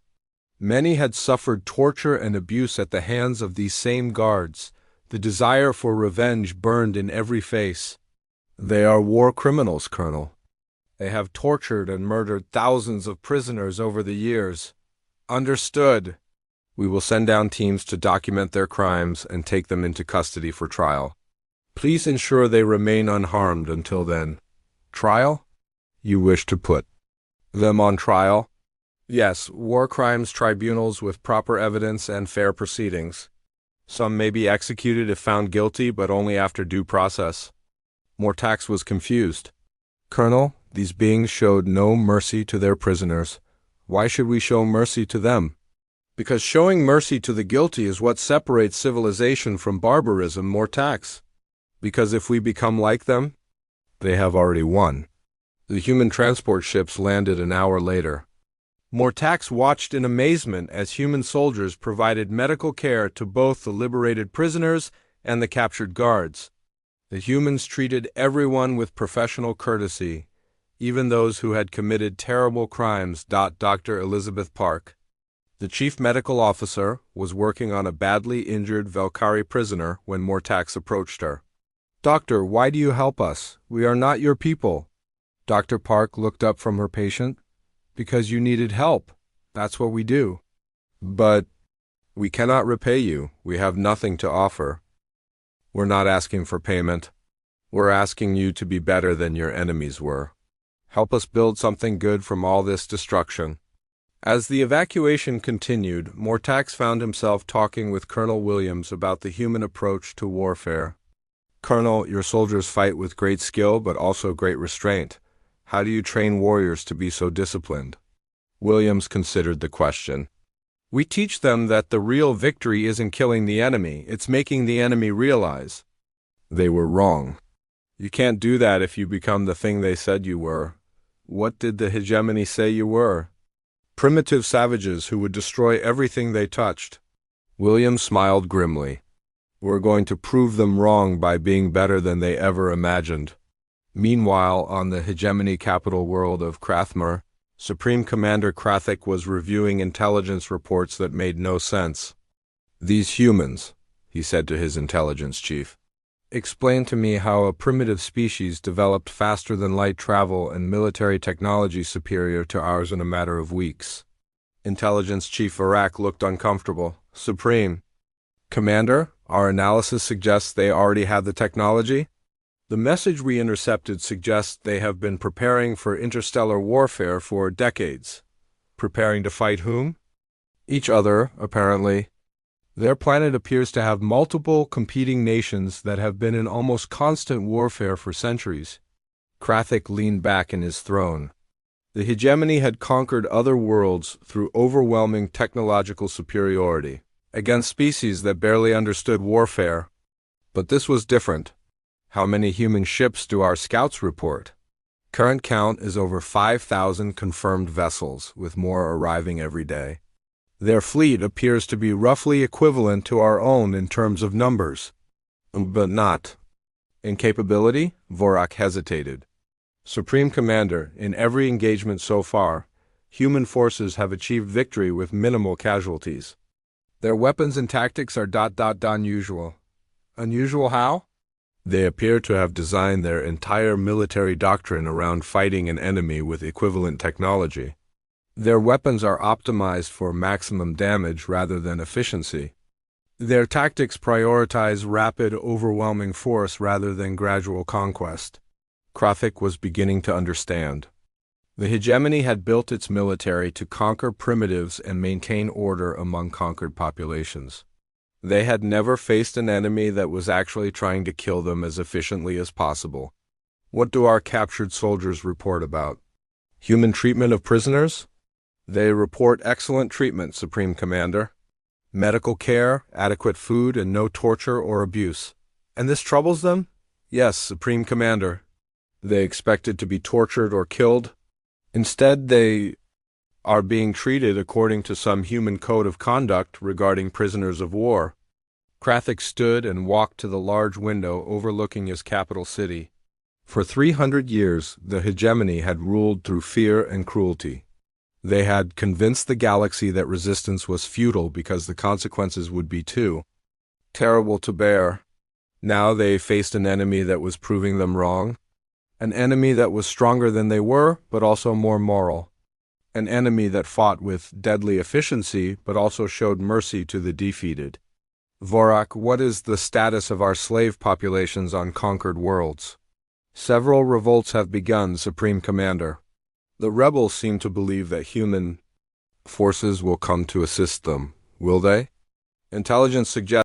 Many had suffered torture and abuse at the hands of these same guards. The desire for revenge burned in every face. They are war criminals, Colonel. They have tortured and murdered thousands of prisoners over the years. Understood. We will send down teams to document their crimes and take them into custody for trial. Please ensure they remain unharmed until then. Trial? You wish to put them on trial? Yes, war crimes tribunals with proper evidence and fair proceedings. Some may be executed if found guilty, but only after due process. Mortax was confused. Colonel, these beings showed no mercy to their prisoners. Why should we show mercy to them? Because showing mercy to the guilty is what separates civilization from barbarism, Mortax. Because if we become like them, they have already won. The human transport ships landed an hour later. Mortax watched in amazement as human soldiers provided medical care to both the liberated prisoners and the captured guards. The humans treated everyone with professional courtesy, even those who had committed terrible crimes. Dr. Elizabeth Park, the chief medical officer, was working on a badly injured Velkari prisoner when Mortax approached her. Doctor, why do you help us? We are not your people. Dr. Park looked up from her patient. Because you needed help. That's what we do. But we cannot repay you. We have nothing to offer. We're not asking for payment. We're asking you to be better than your enemies were. Help us build something good from all this destruction. As the evacuation continued, Mortax found himself talking with Colonel Williams about the human approach to warfare. Colonel, your soldiers fight with great skill but also great restraint. How do you train warriors to be so disciplined? Williams considered the question. We teach them that the real victory isn't killing the enemy, it's making the enemy realize they were wrong. You can't do that if you become the thing they said you were. What did the hegemony say you were? Primitive savages who would destroy everything they touched. Williams smiled grimly. We're going to prove them wrong by being better than they ever imagined. Meanwhile, on the hegemony capital world of Krathmar, Supreme Commander Krathik was reviewing intelligence reports that made no sense. These humans, he said to his intelligence chief, explain to me how a primitive species developed faster than light travel and military technology superior to ours in a matter of weeks. Intelligence Chief Varak looked uncomfortable. Supreme Commander, our analysis suggests they already have the technology. The message we intercepted suggests they have been preparing for interstellar warfare for decades. Preparing to fight whom? Each other, apparently. Their planet appears to have multiple competing nations that have been in almost constant warfare for centuries. Krathik leaned back in his throne. The hegemony had conquered other worlds through overwhelming technological superiority, against species that barely understood warfare. But this was different. How many human ships do our scouts report? Current count is over 5,000 confirmed vessels, with more arriving every day. Their fleet appears to be roughly equivalent to our own in terms of numbers. But not. In capability, Vorak hesitated. Supreme Commander, in every engagement so far, human forces have achieved victory with minimal casualties. Their weapons and tactics are unusual. Unusual how? They appear to have designed their entire military doctrine around fighting an enemy with equivalent technology. Their weapons are optimized for maximum damage rather than efficiency. Their tactics prioritize rapid, overwhelming force rather than gradual conquest. Krathik was beginning to understand. The hegemony had built its military to conquer primitives and maintain order among conquered populations. They had never faced an enemy that was actually trying to kill them as efficiently as possible. What do our captured soldiers report about? Human treatment of prisoners? They report excellent treatment, Supreme Commander. Medical care, adequate food, and no torture or abuse. And this troubles them? Yes, Supreme Commander. They expected to be tortured or killed. Instead, they are being treated according to some human code of conduct regarding prisoners of war. Krathik stood and walked to the large window overlooking his capital city. For 300 years, the hegemony had ruled through fear and cruelty. They had convinced the galaxy that resistance was futile because the consequences would be too terrible to bear. Now they faced an enemy that was proving them wrong, an enemy that was stronger than they were, but also more moral, an enemy that fought with deadly efficiency, but also showed mercy to the defeated. Vorak, what is the status of our slave populations on conquered worlds? Several revolts have begun, Supreme Commander. The rebels seem to believe that human forces will come to assist them. Will they? Intelligence suggests